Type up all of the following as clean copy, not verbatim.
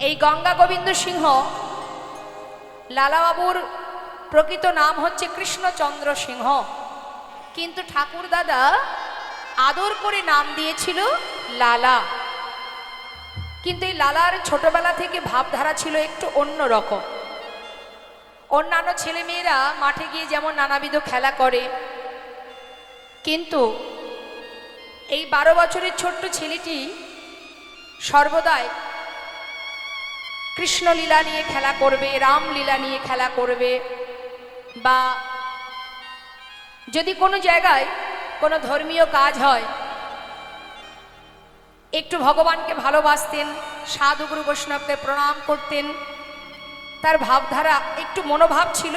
এই গঙ্গা গোবিন্দ সিংহ লালাবাবুর প্রকৃত নাম হচ্ছে কৃষ্ণচন্দ্র সিংহ, কিন্তু ঠাকুর দাদা আদর করে নাম দিয়েছিল লালা। কিন্তু এই লালার ছোটবেলা থেকে ভাবধারা ছিল একটু অন্য রকম। অন্যান্য ছেলেমেয়েরা মাঠে গিয়ে যেমন নানাবিধ খেলা করে, কিন্তু এই 12 বছরের ছোট্ট ছেলেটি সর্বদাই কৃষ্ণলীলা নিয়ে খেলা করবে, রামলীলা নিয়ে খেলা করবে, বা যদি কোনো জায়গায় কোনো ধর্মীয় কাজ হয় একটু ভগবানকে ভালোবাসতেন, সাধুগুরু বৈষ্ণবকে প্রণাম করতেন। তার ভাবধারা একটু মনোভাব ছিল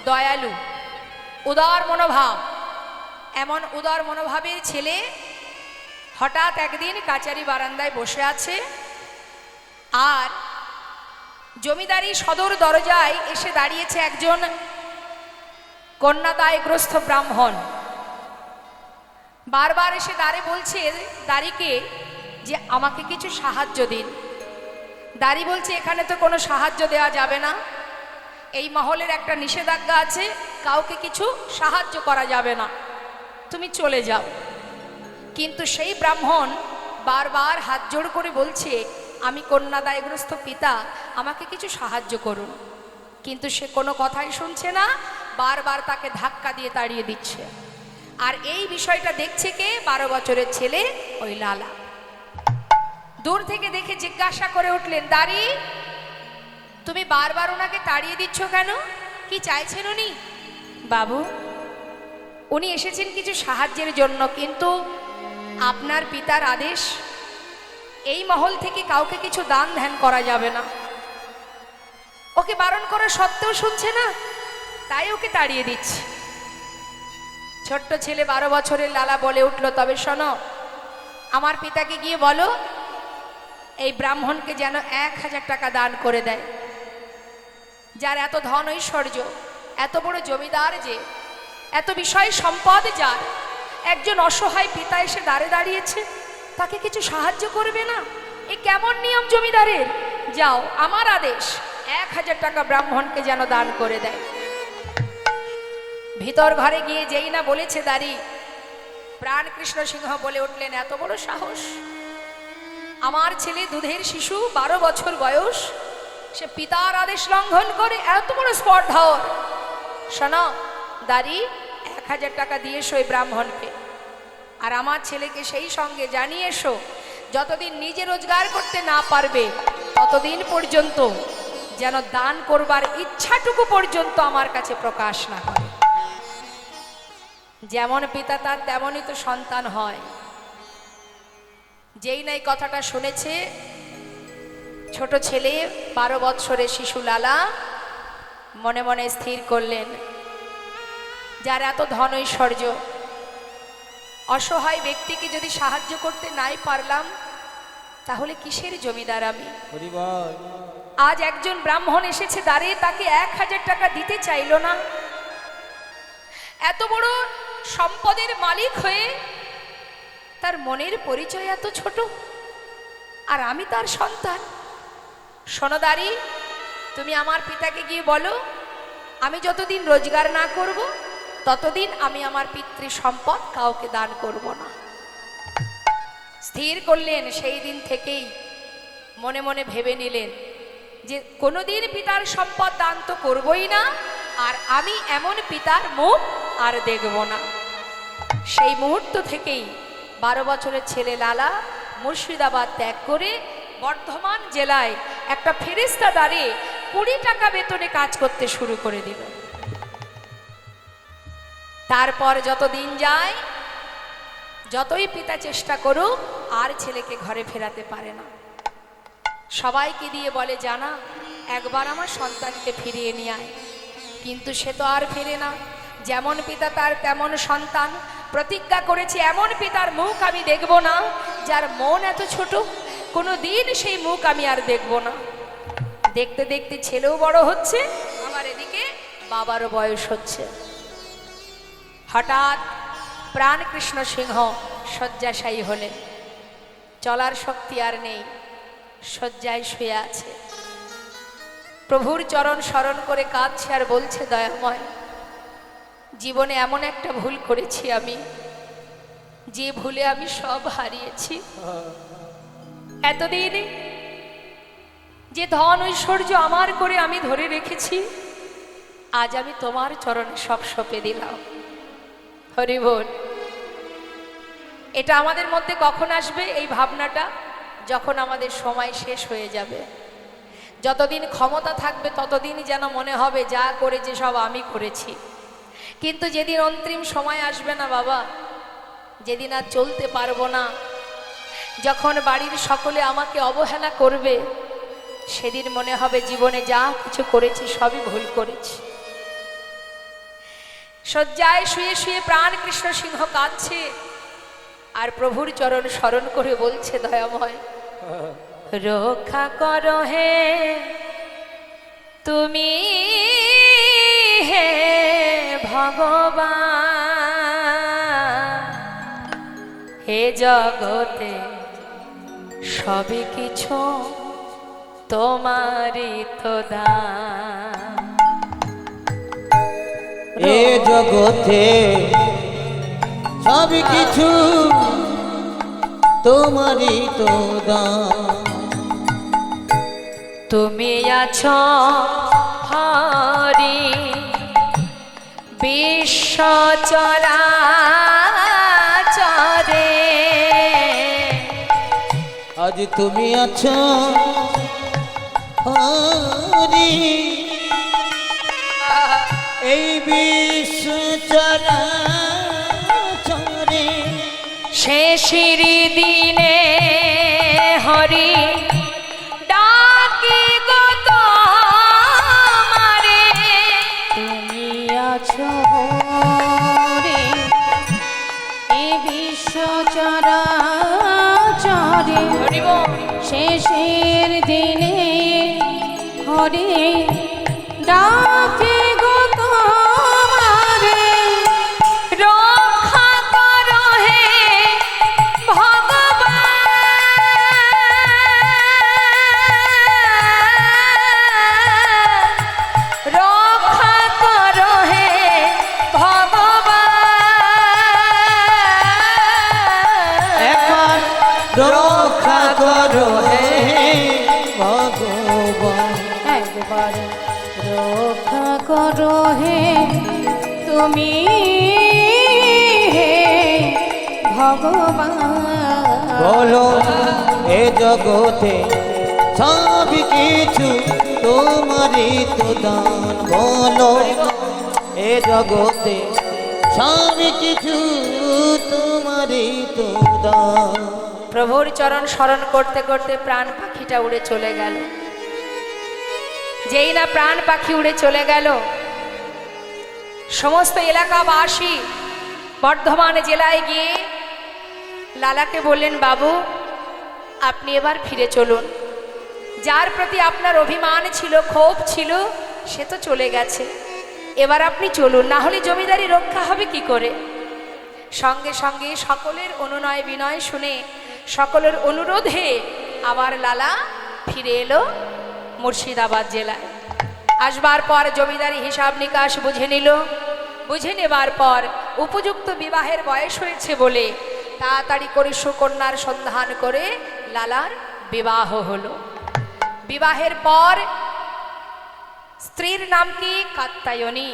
দয়ালু, উদার মনোভাব। এমন উদার মনোভাবের ছেলে হঠাৎ একদিন কাচারি বারান্দায় বসে আছে, আর জমিদারি সদর দরজায় এসে দাঁড়িয়েছে একজন কন্যাদায়গ্রস্ত ব্রাহ্মণ। বারবার এসে দাঁড়ে বলছে দাঁড়িকে যে আমাকে কিছু সাহায্য দিন। দাঁড়ি বলছে এখানে তো কোনো সাহায্য দেওয়া যাবে না, এই মহলের একটা নিষেধাজ্ঞা আছে, কাউকে কিছু সাহায্য করা যাবে না, তুমি চলে যাও। কিন্তু সেই ব্রাহ্মণ বারবার হাত জোড় করে বলছে আমি কন্যাদায়গ্রস্ত পিতা, আমাকে কিছু সাহায্য করুন। কিন্তু সে কোনো কথাই শুনছে না, বারবার তাকে ধাক্কা দিয়ে তাড়িয়ে দিচ্ছে। আর এই বিষয়টা দেখছে কে? 12 বছরের ছেলে ওই লালা। দূর থেকে দেখে জিজ্ঞাসা করে উঠলেন, দাঁড়ি তুমি বারবার ওনাকে তাড়িয়ে দিচ্ছ কেন? কি চাইছেন উনি? বাবু, উনি এসেছেন কিছু সাহায্যের জন্য, কিন্তু আপনার পিতার আদেশ এই মহল থেকে কাউকে কিছু দান ধ্যান করা যাবে না। ওকে বারণ করা সত্ত্বেও শুনছে না, তাই ওকে তাড়িয়ে দিচ্ছে। ছোট্ট ছেলে 12 বছরের লালা বলে উঠল, তবে শোনো, আমার পিতাকে গিয়ে বলো এই ব্রাহ্মণকে যেন 1000 টাকা দান করে দেয়। যার এত ধন ঐশ্বর্য, এত বড় জমিদার, যে এত বিষয় সম্পদ, যার একজন অসহায় পিতা এসে দাঁড়িয়েছে, তাকে কিছু সাহায্য করবে না? এ কেমন নিয়ম জমিদারের? যাও, আমার আদেশ 1000 টাকা ব্রাহ্মণকে যেন দান করে দেয়। ভিতর ঘরে গিয়ে যেই না বলেছে দাঁড়ি, প্রাণ কৃষ্ণ সিংহ বলে উঠলেন, এত বড় সাহস! আমার ছেলে দুধের শিশু, 12 বছর বয়স, সে পিতার আদেশ লঙ্ঘন করে এত বড় স্পর্ধর। শোনো দাঁড়ি, 1000 টাকা দিয়ে এসো ওই ব্রাহ্মণকে, আর আমার ছেলেকে সেই সঙ্গে জানিয়ে এসো যতদিন নিজে রোজগার করতে না পারবে ততদিন পর্যন্ত যেন দান করবার ইচ্ছাটুকু পর্যন্ত আমার কাছে প্রকাশ না করে। যেমন পিতা তার তেমনই তো সন্তান হয়। যেই না এই কথাটা শুনেছে ছোট ছেলে, 12 বৎসরের শিশু লালা, মনে মনে স্থির করলেন, যার এত ধন ঐশ্বর্য, অসহায় ব্যক্তিকে যদি সাহায্য করতে নাই পারলাম, তাহলে কিসের জমিদার আমি? আজ একজন ব্রাহ্মণ এসেছে দাঁড়িয়ে, তাকে 1000 টাকা দিতে চাইল না। এত বড় সম্পদের মালিক হয়ে তার মনের পরিচয় এত ছোট, আর আমি তার সন্তান। শোনো দাঁড়ি, তুমি আমার পিতাকে গিয়ে বলো আমি যতদিন রোজগার না করব ততদিন আমি আমার পিতৃ সম্পদ কাউকে দান করব না। স্থির করলেন, সেই দিন থেকেই মনে মনে ভেবে নিলেন যে কোনোদিন পিতার সম্পদ দান তো করবই না, আর আমি এমন পিতার মুখ আর দেখব না। সেই মুহূর্ত থেকেই 12 বছরের ছেলে লালা মুর্শিদাবাদ ত্যাগ করে বর্ধমান জেলায় একটা ফেরেশতা দাঁড়িয়ে 20 টাকা বেতনে কাজ করতে শুরু করে দিল। তারপর যত দিন যায়, যতই পিতা চেষ্টা করুক, আর ছেলেকে ঘরে ফেরাতে পারে না। সবাইকে দিয়ে বলে, জানা একবার আমার সন্তানকে ফিরিয়ে নিয়ে আয়, কিন্তু সে তো আর ফেরে না। যেমন পিতা তার তেমন সন্তান। প্রতিজ্ঞা করেছে এমন পিতার মুখ আমি দেখব না যার মন এত ছোট, কোনো দিন সেই মুখ আমি আর দেখব না। দেখতে দেখতে ছেলেও বড় হচ্ছে, আমার এদিকে বাবারও বয়স হচ্ছে। হঠাৎ প্রাণ কৃষ্ণ সিংহ শয্যাশায়ী হলেন, চলার শক্তি আর নেই। শয্যায় শুয়ে আছে, প্রভুর চরণ স্মরণ করে কাঁদছে আর বলছে, দয়াময়, জীবনে এমন একটা ভুল করেছি আমি, যে ভুলে আমি সব হারিয়েছি। এতদিন যে ধন ঐশ্বর্য আমার করে আমি ধরে রেখেছি, আজ আমি তোমার চরণে সব সঁপে দিলাম। হরি বল। এটা আমাদের মধ্যে কখন আসবে এই ভাবনাটা? যখন আমাদের সময় শেষ হয়ে যাবে। যতদিন ক্ষমতা থাকবে ততদিন যেন মনে হবে যা করেছে সব আমি করেছি। কিন্তু যেদিন অন্তিম সময় আসবে না বাবা, যেদিন আর চলতে পারবো না, যখন বাড়ির সকলে আমাকে অবহেলা করবে, সেদিন মনে হবে জীবনে যা কিছু করেছি সবই ভুল করেছি। শয্যায় শুয়ে শুয়ে প্রাণ কৃষ্ণ সিংহ কাঁদছে আর প্রভুর চরণ স্মরণ করে বলছে, দয়াময়, রক্ষা করো হে তুমি, হে ভগবান, হে জগতে সবই কিছু তোমারই তো দান। এ জগতে সব কিছু তোমারই তো দান। তুমি আছো হরি বিশ্ব চরাচরে, আজ তুমি আছো হরি এই বিশ্ব চরাচরে। শেষের দিনে হরি ডাকি গো তোমারে, তুমি আছো হরি এ বিশ্ব চরাচরে, হরি বল। শেষের দিনে হরি ডাকে গো তোমারে, রক্ষা করো হে ভগবান, রক্ষা করো হে ভগবান, একবার রক্ষা করো হে ভগবান। একবার রক্ষা করো হে তুমি, হে ভগবান। বলো এ জগতে সব কিছু তোমারই তো দান। বলো এ জগতে সব কিছু তোমারই তো দান। প্রভুর চরণ স্মরণ করতে করতে প্রাণ পাখিটা উড়ে চলে গেল। যেই না প্রাণ পাখি উড়ে চলে গেল, সমস্ত এলাকাবাসী বর্ধমান জেলায় গিয়ে লালাকে বললেন, বাবু আপনি এবার ফিরে চলুন, যার প্রতি আপনার অভিমান ছিল, ক্ষোভ ছিল, সে তো চলে গেছে, এবার আপনি চলুন, না হলে জমিদারি রক্ষা হবে কি করে। সঙ্গে সঙ্গে সকলের অনুনয় বিনয় শুনে, সকলের অনুরোধে আবার লালা ফিরে এলো মুর্শিদাবাদ জেলায়। আসবার পর জমিদারি হিসাব নিকাশ বুঝে নিল। বুঝে নেবার পর উপযুক্ত বিবাহের বয়স হয়েছে বলে তাড়াতাড়ি করে সুকন্যার সন্ধান করে লালার বিবাহ হলো। বিবাহের পর স্ত্রীর নাম কি? কাত্যায়নী।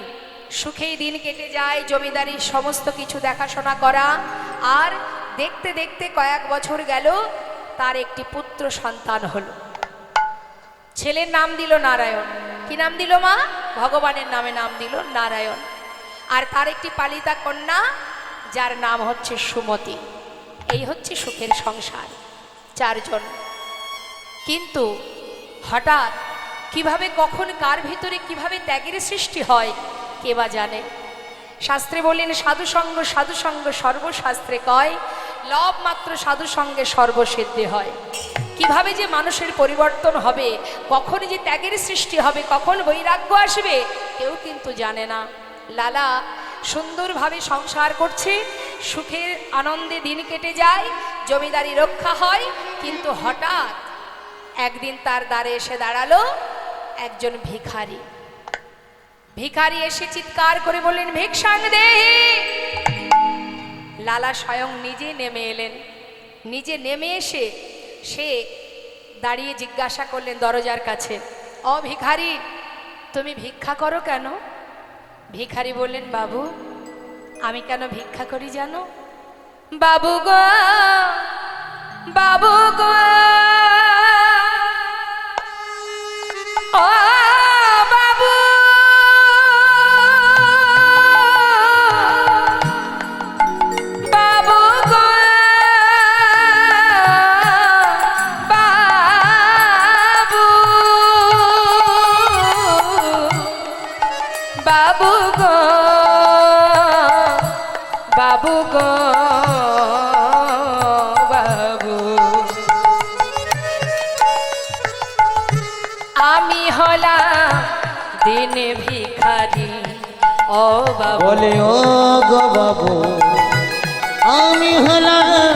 সুখেই দিন কেটে যায়, জমিদারির সমস্ত কিছু দেখাশোনা করা, আর দেখতে দেখতে কয়েক বছর গেল, তার একটি পুত্র সন্তান হলো। ছেলের নাম দিল নারায়ণ। কি নাম দিল মা? ভগবানের নামে নাম দিল নারায়ণ। আর তার একটি পালিতা কন্যা, যার নাম হচ্ছে সুমতি। এই হচ্ছে সুখের সংসার, চারজন। কিন্তু হঠাৎ কিভাবে, কখন, কার ভিতরে কিভাবে ত্যাগের সৃষ্টি হয় কে বা জানে। শাস্ত্রে বলেন, সাধুসঙ্গ সাধুসঙ্গ সর্বশাস্ত্রে কয়, লব মাত্র সাধুসঙ্গে সর্বসিদ্ধি হয়। কিভাবে যে মানুষের পরিবর্তন হবে, কখন যে ত্যাগের সৃষ্টি হবে, কখন বৈরাগ্য আসবে, কেউ কিন্তু জানে না। লালা সুন্দরভাবে সংসার করছে, সুখের আনন্দে দিন কেটে যায়, জমিদারি রক্ষা হয়। কিন্তু হঠাৎ একদিন তার দ্বারে এসে দাঁড়ালো একজন ভিখারি। ভিখারি এসে চিৎকার করে বললেন, ভিক্ষাং দেহি। লালা স্বয়ং নিজে নেমে এলেন। নিজে নেমে এসে সে দাঁড়িয়ে জিজ্ঞাসা করলেন দরজার কাছে, ও ভিখারি, তুমি ভিক্ষা করো কেন? ভিখারি বললেন, বাবু, আমি কেন ভিক্ষা করি জানো? বাবু গো, বাবু গো, ও বাবু, বাবু গো, বাবু, বাবু গো, বাবু গো, বাবু, আমি হলাম দিন ভিখারি। ও বাবু, বলে ও গো বাবু, আমি হলাম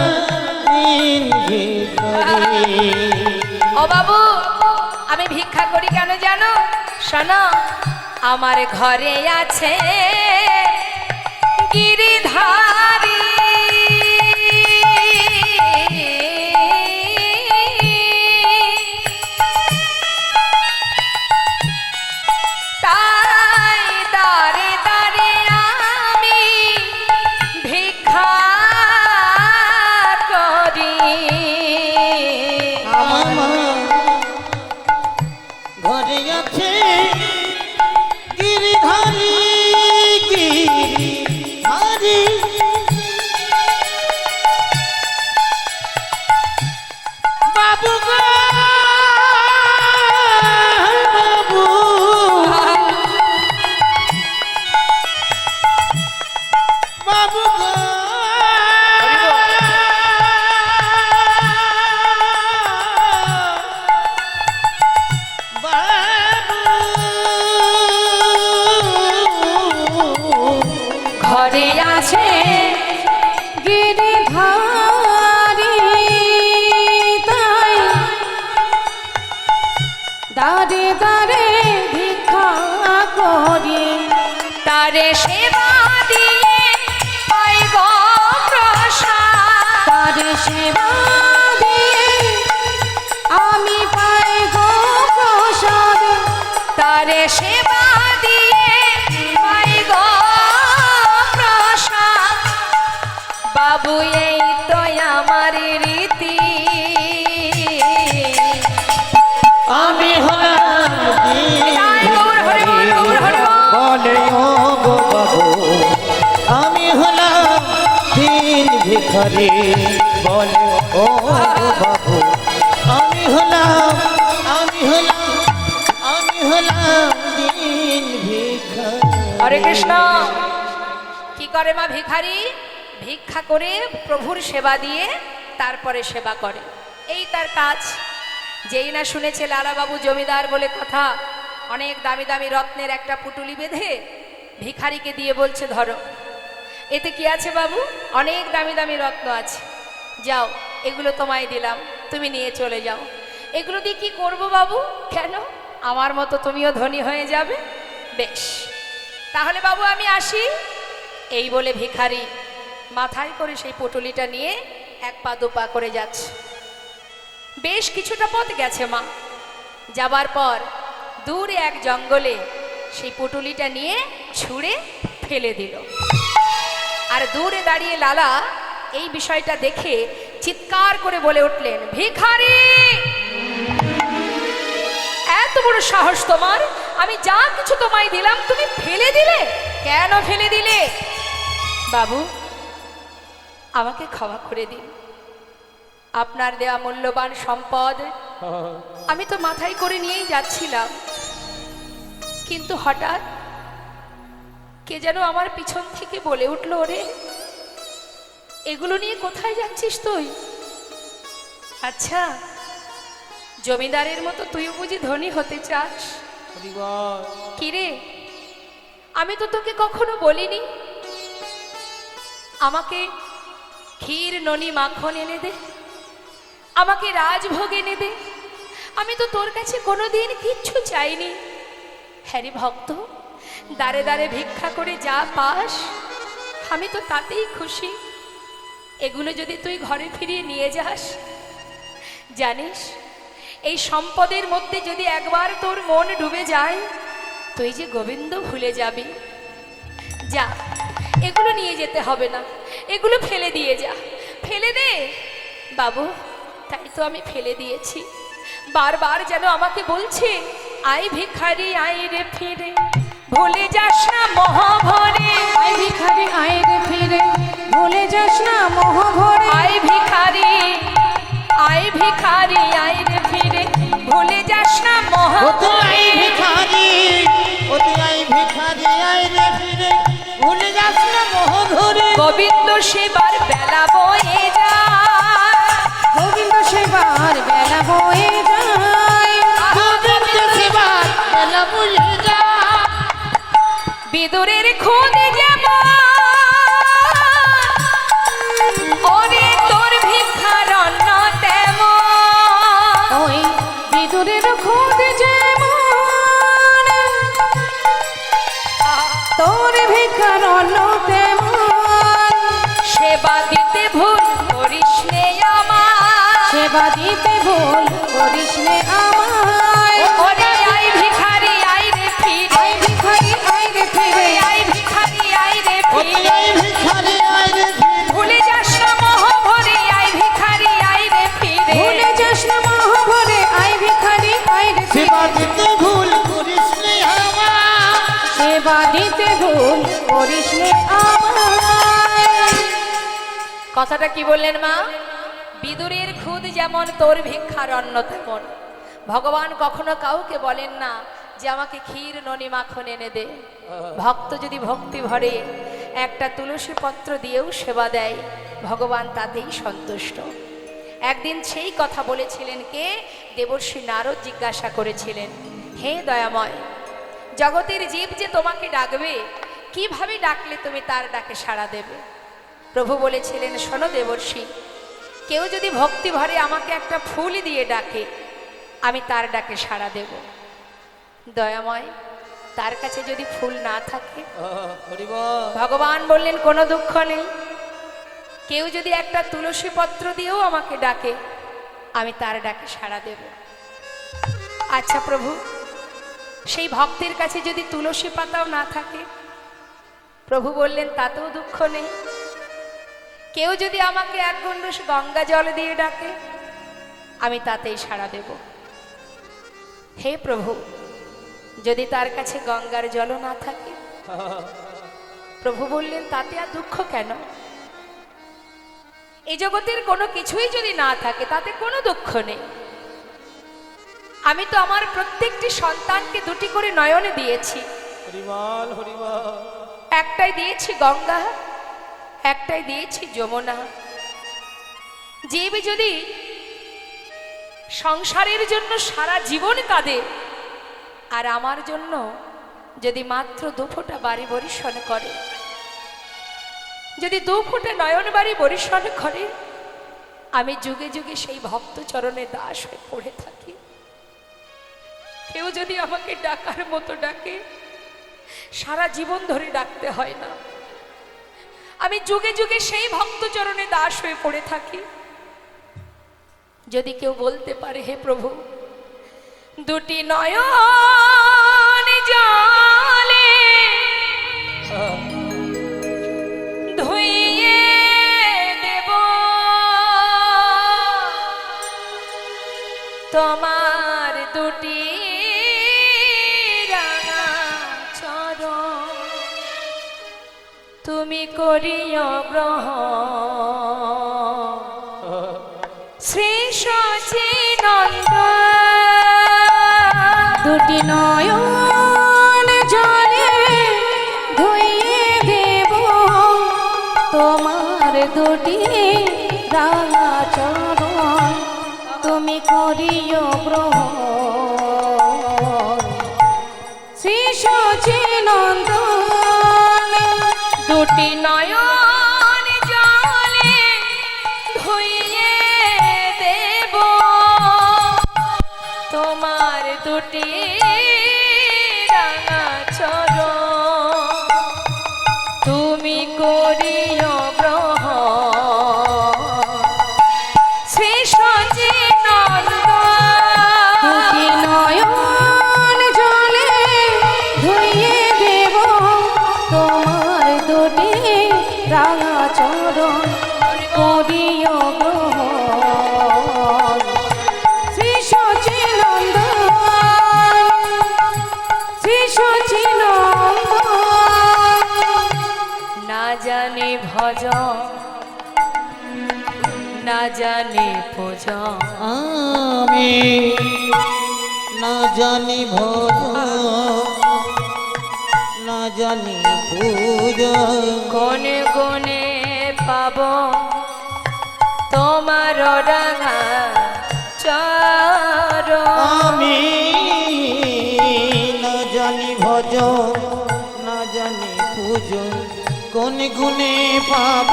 দিন ভিখারি। ও বাবু, আমি ভিক্ষা করি কেন জানো? শোনো, আমার ঘরে আছে গিরিধারী। তাই দাঁড়ে দাঁড়ে আমি ভিক্ষা করি। আমার ঘরে আছে গিরিধারী, গিরিধারী। বাবু গো, বাবু, বাবু গো, ঘরে আছে গিরিধারী, তাই দাঁড়ে দাঁড়ে ভিক্ষা করি। তারে সেবা দিয়ে পাই গো প্রসাদ। তার সেবা দিয়ে আমি পাই গো প্রসাদ। তারে সেবা দিয়ে পাই গো প্রসাদ। বাবু, এই তো আমার রীতি। আমি হলাম দিন ভিখারি। বলে ও গো বাবু, আমি হলাম দিন ভিখারি। বলে ও গো বাবু, আমি হলাম, আমি হলাম, আমি হলাম দিন ভিখারি। হরে কৃষ্ণ। কি করে মা ভিখারি? ভিক্ষা করে প্রভুর সেবা দিয়ে তারপরে সেবা করে, এই তার কাজ। যেই না শুনেছে লালাবাবু জমিদার বলে কথা, অনেক দামি দামি রত্নের একটা পুটুলি বেঁধে ভিখারিকে দিয়ে বলছে, ধরো, এতে কি আছে বাবু? অনেক দামি দামি রত্ন আছে, যাও, এগুলো তোমায় দিলাম, তুমি নিয়ে চলে যাও। এগুলো দিয়ে কি করব বাবু? কেন? আমার মতো তুমিও ধনী হয়ে যাবে। বেশ, তাহলে বাবু আমি আসি। এই বলে ভিখারি মাথায় করে সেই পুটুলিটা নিয়ে এক পা দু পা করে যাচ্ছে। বেশ কিছুটা পথ গেছে মা। যাবার পর দূরে এক জঙ্গলে সেই পুটুলিটা নিয়ে ছুঁড়ে ফেলে দিল। আর দূরে দাঁড়িয়ে লালা এই বিষয়টা দেখে চিৎকার করে বলে উঠলেন, ভিখারি, এত বড় সাহস তোমার! আমি যা কিছু তোমায় দিলাম তুমি ফেলে দিলে? কেন ফেলে দিলে? বাবু, আমাকে ক্ষমা করে দিন। আপনার দেয়া মূল্যবান সম্পদ আমি তো মাথায় করে নিয়েই যাচ্ছিলাম, কিন্তু হঠাৎ কে যেন আমার পিছন থেকে বলে উঠল, ওরে, এগুলো নিয়ে কোথায় যাচ্ছিস তুই? আচ্ছা, জমিদারের মতো তুইও বুঝি ধনী হতে চাস? কিরে, আমি তো তোকে কখনো বলিনি আমাকে ক্ষীর ননি মাখন এনে দে, আমাকে রাজভোগ এনে দে, আমি তো তোর কাছে কোনোদিন কিচ্ছু চাইনি। হ্যারি ভক্ত, দাঁড়ে দাঁড়ে ভিক্ষা করে যা পাস আমি তো তাতেই খুশি। এগুলো যদি তুই ঘরে ফিরিয়ে নিয়ে যাস, জানিস এই সম্পদের মধ্যে যদি একবার তোর মন ডুবে যায়, তুই যে গোবিন্দ ভুলে যাবি। যা, এগুলো নিয়ে যেতে হবে না, এগুলো ফেলে দিয়ে যা, ফেলে দে। বাবু, তাই তো আমি ফেলে দিয়েছি। বারবার যেন আমাকে বলছে, আই ভিখারি আই রে ফিরে, ভুলে যাস না মোহ ভরে। আয় ভিখারি আয় রে ফিরে, ভুলে যাস না মোহ ভরে। আই ভিখারি আই ভিখারি আই রে ফিরে, ভুলে যাস না মোহ ও তুই ভরে। আই ভিখারি, ও তুই আই ভিখারি, আই রে ফিরে, ভুলে যাস না মোহ ধরে। গোবিন্দ সেবার বেলা বয়ে যায়, গোবিন্দ সেবার বেলা বয়ে যায়। গোবিন্দ সেবার বেলা বয়ে যায়। বিদুরের খুদ যেমন, ওরে তোর ভিক্ষার অন্ন তেমন। ওই বিদুরের খোঁজ যেমন, তোর ভিক্ষার অন্ন তেমন। সেবা দিতে ভুল করিস নে আমার, সেবা দিতে ভুল করিস নে আমায়। ওরে আই ভিখারি আই রে ফিরে, আয় ভিখারি আয় রে ফিরে, আই ভিখারি আই রে ও তুই ফিরে, আই ভিখারি, আই রে ফিরে, ভুলে যাস না মোহ ভরে। আই ভিখারি আই রে ফিরে, ভুলে যাস না মোহ ভরে। আয় ভিখারি আয় রে সেবা ফিরে, দিতে ভুল করিস নে আমার। সেবা দিতে ভুল করিস নে আমায়। কথাটা কি বললেন মা? বিদুরের খুদ যেমন তোর ভিক্ষার অন্ন তেমন। ভগবান কখনো কাউকে বলেন না যে আমাকে ক্ষীর ননি মাখন এনে দে। ভক্ত যদি ভক্তি ভরে একটা তুলসী পত্র দিয়েও সেবা দেয়, ভগবান তাতেই সন্তুষ্ট। একদিন সেই কথা বলেছিলেন কে? দেবর্ষি নারদ জিজ্ঞাসা করেছিলেন, হে দয়াময়, জগতের জীব যে তোমাকে ডাকবে, কিভাবে ডাকলে তুমি তার ডাকে সাড়া দেবে? প্রভু বলেছিলেন, শোনো দেবর্ষি, কেউ যদি ভক্তি ভরে আমাকে একটা ফুল দিয়ে ডাকে, আমি তার ডাকে সাড়া দেব। দয়াময়, তার কাছে যদি ফুল না থাকে, ভগবান বললেন কোনো দুঃখ নেই, কেউ যদি একটা তুলসী পত্র দিয়েও আমাকে ডাকে, আমি তার ডাকে সাড়া দেব। আচ্ছা প্রভু, সেই ভক্তের কাছে যদি তুলসী পাতাও না থাকে? প্রভু বললেন তাতেও দুঃখ নেই, কেউ যদি আমাকে এক গণ্ডূষ গঙ্গা জল দিয়ে ডাকে, আমি তাতেই সাড়া দেব। হে প্রভু, যদি তার কাছে গঙ্গার জলও না থাকে? প্রভু বললেন তাতে আর দুঃখ কেন? এই জগতের কোনো কিছুই যদি না থাকে তাতে কোনো দুঃখ নেই। আমি তো আমার প্রত্যেকটি সন্তানকে দুটি করে নয়নে দিয়েছি। হরিবল হরিবল। একটাই দিয়েছি গঙ্গা, একটাই দিয়েছি যমুনা। জীব যদি সংসারের জন্য সারা জীবন কাঁদে, আর আমার জন্য যদি মাত্র দুফোঁটা বাড়ি বরিশন করে, যদি দুফোঁটা নয়ন বাড়ি বরিশন করে, আমি যুগে যুগে সেই ভক্ত চরণে দাস হয়ে পড়ে থাকি। কেউ যদি আমাকে ডাকার মতো ডাকে, সারা জীবন ধরে ডাকতে হয় না, আমি যুগে যুগে সেই ভক্ত চরণে দাস হয়ে পড়ে থাকি। যদি কেউ বলতে পারে, হে প্রভু, দুটি নয়ন জলে ধুইয়ে দেব তোমার দুটি রাঙা চরণ, তুমি করিও গ্রহণ। শ্রী সচিনন্দন দুটি নয়ন জলে ধুইয়ে দেব তোমার দুটি রাঙা চরণ, তুমি করিও গ্রহণ। শ্রী সচিনন্দন দুটি নয়ন জলে ধুইয়ে দেব দুটি রাঙা চরণ তুমি করিও গ্রহণ শ্রী সচিনন্দন দুটি নয়ন জলে ধুইয়ে দেব তোমার দুটি রাঙা চরণ করিও গ্রহণ শ্রী সচিনন্দন শ্রী সচিনন্দন না জানি ভজন না জানি ভজন আমি না জানি ভজন না জানি পূজা কোনে কোনে পাব তোমার রাঙা চরণ আমি না জানি ভজন না জানি পূজন কোন গুণে পাব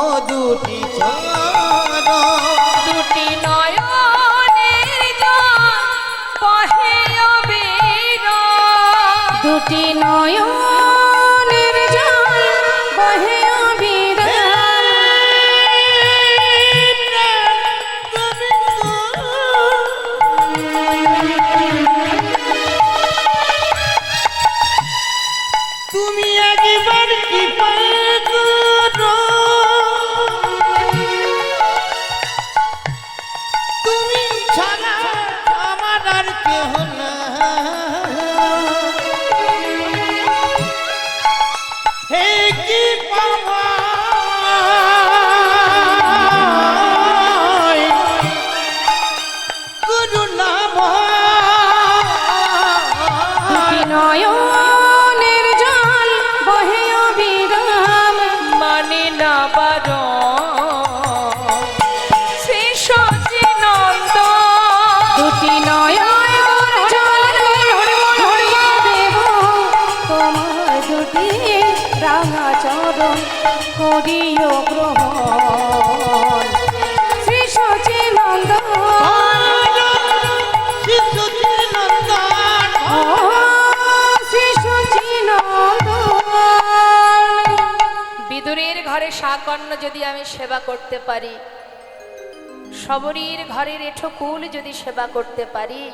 ও দুটি চরণ দুটি নয়নের জল বহে অবিরাম। দুটি নয়নের জল বহে অবিরাম তুমি একবার কি করো তুমি ছাড়া আমার আর কেহ না হে কি পাওয়া করুণা দুটি নয়নের জল বহে অবিরাম মানি না বারণ শ্রী সচিনন্দন দুটি নয়নের জল ধরিয়ে দেব তোমার দুটি রাঙা চরণ করিও গ্রহণ শ্রী সচিনন্দন ও শ্রী সচিনন্দন বিদুরের ঘরে শাকন্ন যদি আমি সেবা করতে পারি, শবরীর ঘরের এঠোকুল যদি সেবা করতে পারি,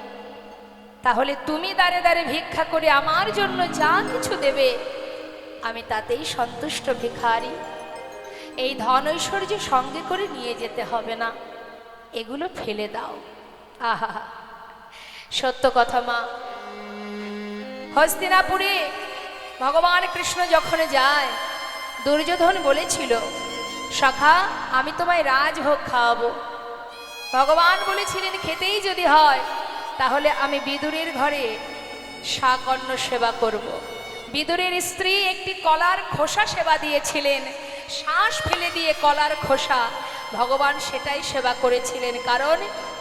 তাহলে তুমি দাঁড়ে দাঁড়ে ভিক্ষা করে আমার জন্য যা কিছু দেবে আমি তাতেই সন্তুষ্ট ভিখারি। এই ধন ঐশ্বর্য সঙ্গে করে নিয়ে যেতে হবে না, এগুলো ফেলে দাও। আহা, সত্য কথা মা। হস্তিনাপুরে ভগবান কৃষ্ণ যখন যায়, দুর্যোধন বলেছিল, সখা আমি তোমায় রাজভোগ খাওয়াবো। ভগবান বলেছিলেন, খেতেই যদি হয় তাহলে আমি বিদুরের ঘরে শাকন্ন সেবা করব। বিদুরের স্ত্রী একটি কলার খোসা সেবা দিয়েছিলেন, শ্বাস ফেলে দিয়ে কলার খোসা, ভগবান সেটাই সেবা করেছিলেন, কারণ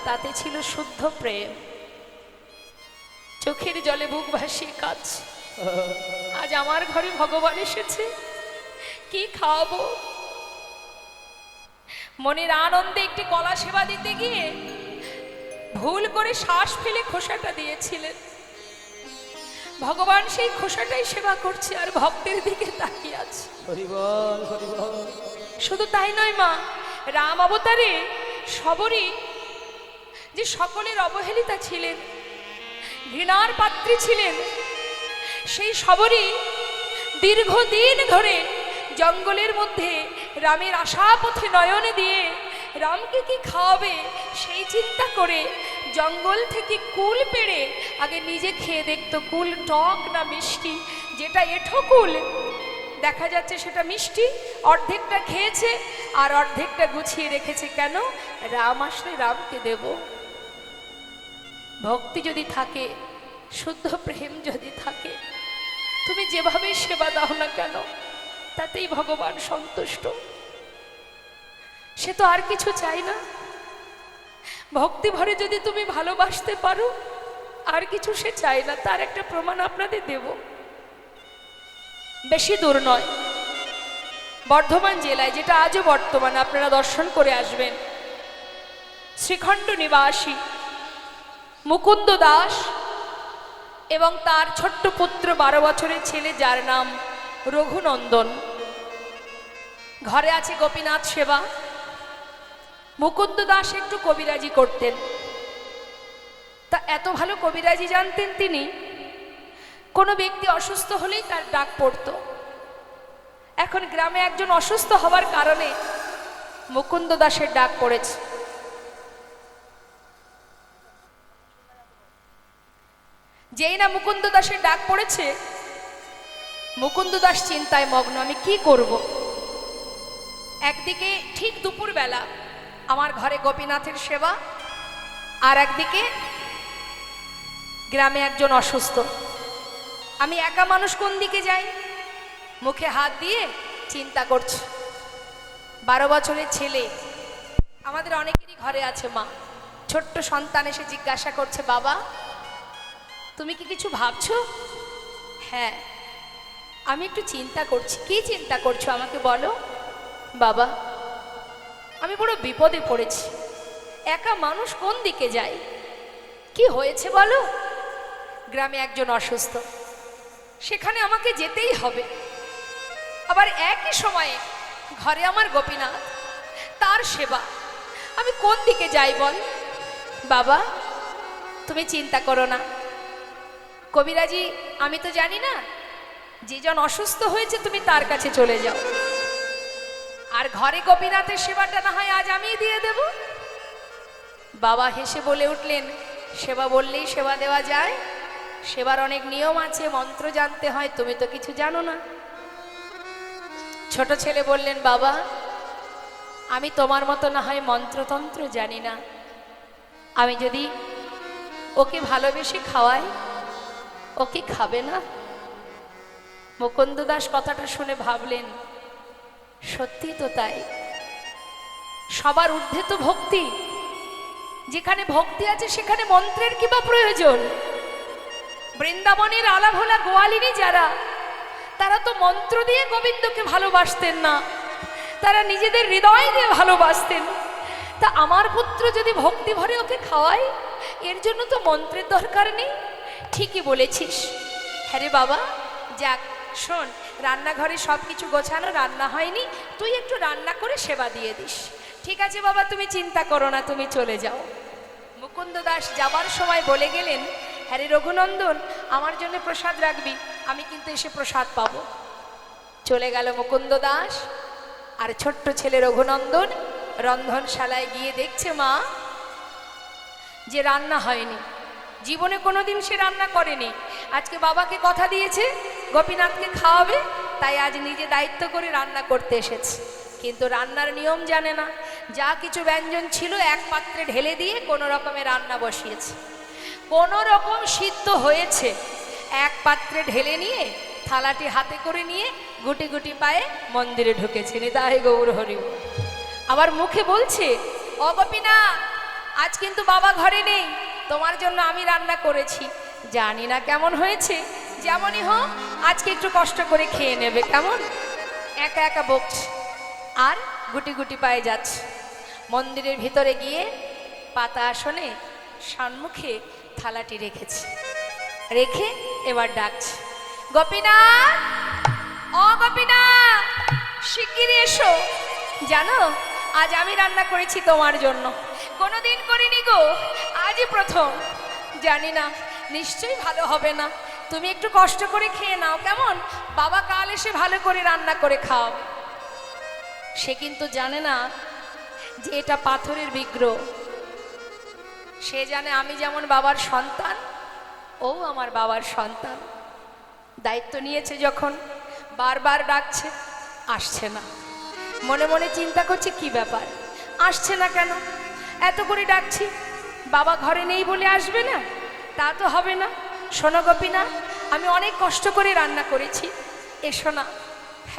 তাতে ছিল শুদ্ধ প্রেম। চোখের জলে বুক ভাসিয়ে কাঁদছে, আজ আমার ঘরে ভগবান এসেছে, কি খাওয়াবো? মনের আনন্দে একটি কলা সেবা দিতে গিয়ে ভুল করে শ্বাস ফেলে খোসাটা দিয়েছিলেন। ভগবান সেই খোসাটাই সেবা করছে আর ভক্তের দিকে তাকিয়ে আছে। শুধু তাই নয় মা, রাম অবতারে শবরী যে সকলের অবহেলিতা ছিলেন, ঘৃণার পাত্রী ছিলেন, সেই শবরী দীর্ঘদিন ধরে জঙ্গলের মধ্যে রামের আশা পথে নয়নে দিয়ে রামকে কি খাওয়াবে সেই চিন্তা করে জঙ্গল থেকে কুল পেড়ে আগে নিজে খেয়ে দেখতো কুল টক না মিষ্টি। যেটা এঁঠো কুল দেখা যাচ্ছে সেটা মিষ্টি, অর্ধেকটা খেয়েছে আর অর্ধেকটা গুছিয়ে রেখেছে। কেন? রাম আসলে রামকে দেব। ভক্তি যদি থাকে, শুদ্ধ প্রেম যদি থাকে, তুমি যেভাবে সেবা দাও না কেন তাতেই ভগবান সন্তুষ্ট। সে তো আর কিছু চাই না। ভক্তি ভরে যদি তুমি ভালোবাসতে পারো, আর কিছু সে চায় না। তার একটা প্রমাণ আপনাদের দেব। বেশি দূর নয়, বর্ধমান জেলায়, যেটা আজও বর্তমান, আপনারা দর্শন করে আসবেন, শ্রীখণ্ড নিবাসী মুকুন্দ দাস এবং তার ছোট্ট পুত্র 12 বছরের ছেলে যার নাম রঘুনন্দন। ঘরে আছে গোপীনাথ সেবা। মুকুন্দ দাস একটু কবিরাজি করতেন, তা এত ভালো কবিরাজি জানতেন তিনি, কোনো ব্যক্তি অসুস্থ হলেই তার ডাক পড়তো। এখন গ্রামে একজন অসুস্থ হওয়ার কারণে মুকুন্দ দাসের ডাক পড়েছে। যেই না মুকুন্দ দাসের ডাক পড়েছে, মুকুন্দ দাস চিন্তায় মগ্ন, আমি কি করব। একদিকে ঠিক দুপুরবেলা আমার ঘরে গোপীনাথের সেবা, আর একদিকে গ্রামে একজন অসুস্থ। আমি একা মানুষ, কোন দিকে যাই? মুখে হাত দিয়ে চিন্তা করছি। 12 বছরের ছেলে, আমাদের অনেকেরই ঘরে আছে মা। ছোট্ট সন্তান এসে জিজ্ঞাসা করছে, বাবা তুমি কি কিছু ভাবছো? হ্যাঁ, আমি একটু চিন্তা করছি। কি চিন্তা করছো আমাকে বলো। বাবা আমি বড় বিপদে পড়েছি, একা মানুষ, কোন দিকে যাই? কি হয়েছে বলো। গ্রামে একজন অসুস্থ, সেখানে আমাকে যেতেই হবে। আবার একই সময়ে ঘরে আমার গোপীনাথ, তার সেবা, আমি কোন দিকে যাই বল। বাবা তুমি চিন্তা করো না, কবিরাজি আমি তো জানি না, যেজন অসুস্থ হয়েছে তুমি তার কাছে চলে যাও, আর ঘরে গোপীনাথের সেবাটা না হয় আজ আমিই দিয়ে দেব। বাবা হেসে বলে উঠলেন, সেবা বললেই সেবা দেওয়া যায়? সেবার অনেক নিয়ম আছে, মন্ত্র জানতে হয়, তুমি তো কিছু জানো না। ছোট ছেলে বললেন, বাবা আমি তোমার মতো না হয় মন্ত্রতন্ত্র জানি না, আমি যদি ওকে ভালোবেসে খাওয়াই, ও কি খাবে না? মুকুন্দ দাস কথাটা শুনে ভাবলেন, সত্যি তো তাই, সবার ঊর্ধ্বে তো ভক্তি, যেখানে ভক্তি আছে সেখানে মন্ত্রের কি বা প্রয়োজন? বৃন্দাবনের আলাভোলা গোয়ালিনী যারা, তারা তো মন্ত্র দিয়ে গোবিন্দকে ভালোবাসতেন না, তারা নিজেদের হৃদয় দিয়ে ভালোবাসতেন। তা আমার পুত্র যদি ভক্তি ভরে ওকে খাওয়ায়, এর জন্য তো মন্ত্রের দরকার নেই। ঠিকই বলেছিস। হ্যাঁ রে বাবা, যাক শোন, রান্নাঘরে সব কিছু গোছানো, রান্না হয়নি, তুই একটু রান্না করে সেবা দিয়ে দিস। ঠিক আছে বাবা, তুমি চিন্তা করো না, তুমি চলে যাও। মুকুন্দ দাস যাবার সময় বলে গেলেন, হ্যাঁ রে রঘুনন্দন, আমার জন্য প্রসাদ রাখবি, আমি কিন্তু এসে প্রসাদ পাবো। চলে গেল মুকুন্দ দাস, আর ছোট্ট ছেলে রঘুনন্দন রন্ধনশালায় গিয়ে দেখছে মা যে রান্না হয়নি। জীবনে কোনোদিন সে রান্না করেনি, আজকে বাবাকে কথা দিয়েছে গোপীনাথকে খাওয়াবে, তাই আজ নিজে দায়িত্ব করে রান্না করতে এসেছে। কিন্তু রান্নার নিয়ম জানে না, যা কিছু ব্যঞ্জন ছিল এক পাত্রে ঢেলে দিয়ে কোনো রকমে রান্না বসিয়েছে। কোনো রকম সিদ্ধ হয়েছে, এক পাত্রে ঢেলে নিয়ে থালাটি হাতে করে নিয়ে গুটি গুটি পায়ে মন্দিরে ঢুকেছে। নিতাই গৌর হরি। আবার মুখে বলছে, ও গোপীনাথ, আজ কিন্তু বাবা ঘরে নেই, তোমার জন্য আমি রান্না করেছি, জানি না কেমন হয়েছে, যেমনই হোক আজকে একটু কষ্ট করে খেয়ে নেবে, কেমন? একা একা বকছে আর গুটি গুটি পায়ে যাচ্ছে। মন্দিরের ভিতরে গিয়ে পাতা আসনে সম্মুখে থালাটি রেখেছে, রেখে এবার ডাকছে, গোপীনাথ, ও গোপীনাথ, শিগগিরই এসো। জানো আজ আমি রান্না করেছি তোমার জন্য, কোনোদিন করিনি গো, আজই প্রথম। জানি না, নিশ্চয়ই ভালো হবে না, তুমি একটু কষ্ট করে খেয়ে নাও, কেমন? বাবা কাল এসে ভালো করে রান্না করে খাও। সে কিন্তু জানে না যে এটা পাথরের বিগ্রহ। সে জানে আমি যেমন বাবার সন্তান, ও আমার বাবার সন্তান। দায়িত্ব নিয়েছে যখন, বারবার ডাকছে, আসছে না। মনে মনে চিন্তা করছে, কি ব্যাপার, আসছে না কেন? এত করে ডাকছি, বাবা ঘরে নেই বলে আসবে না? তা তো হবে না। শোনো গোপীনাথ, আমি অনেক কষ্ট করে রান্না করেছি, এসো না,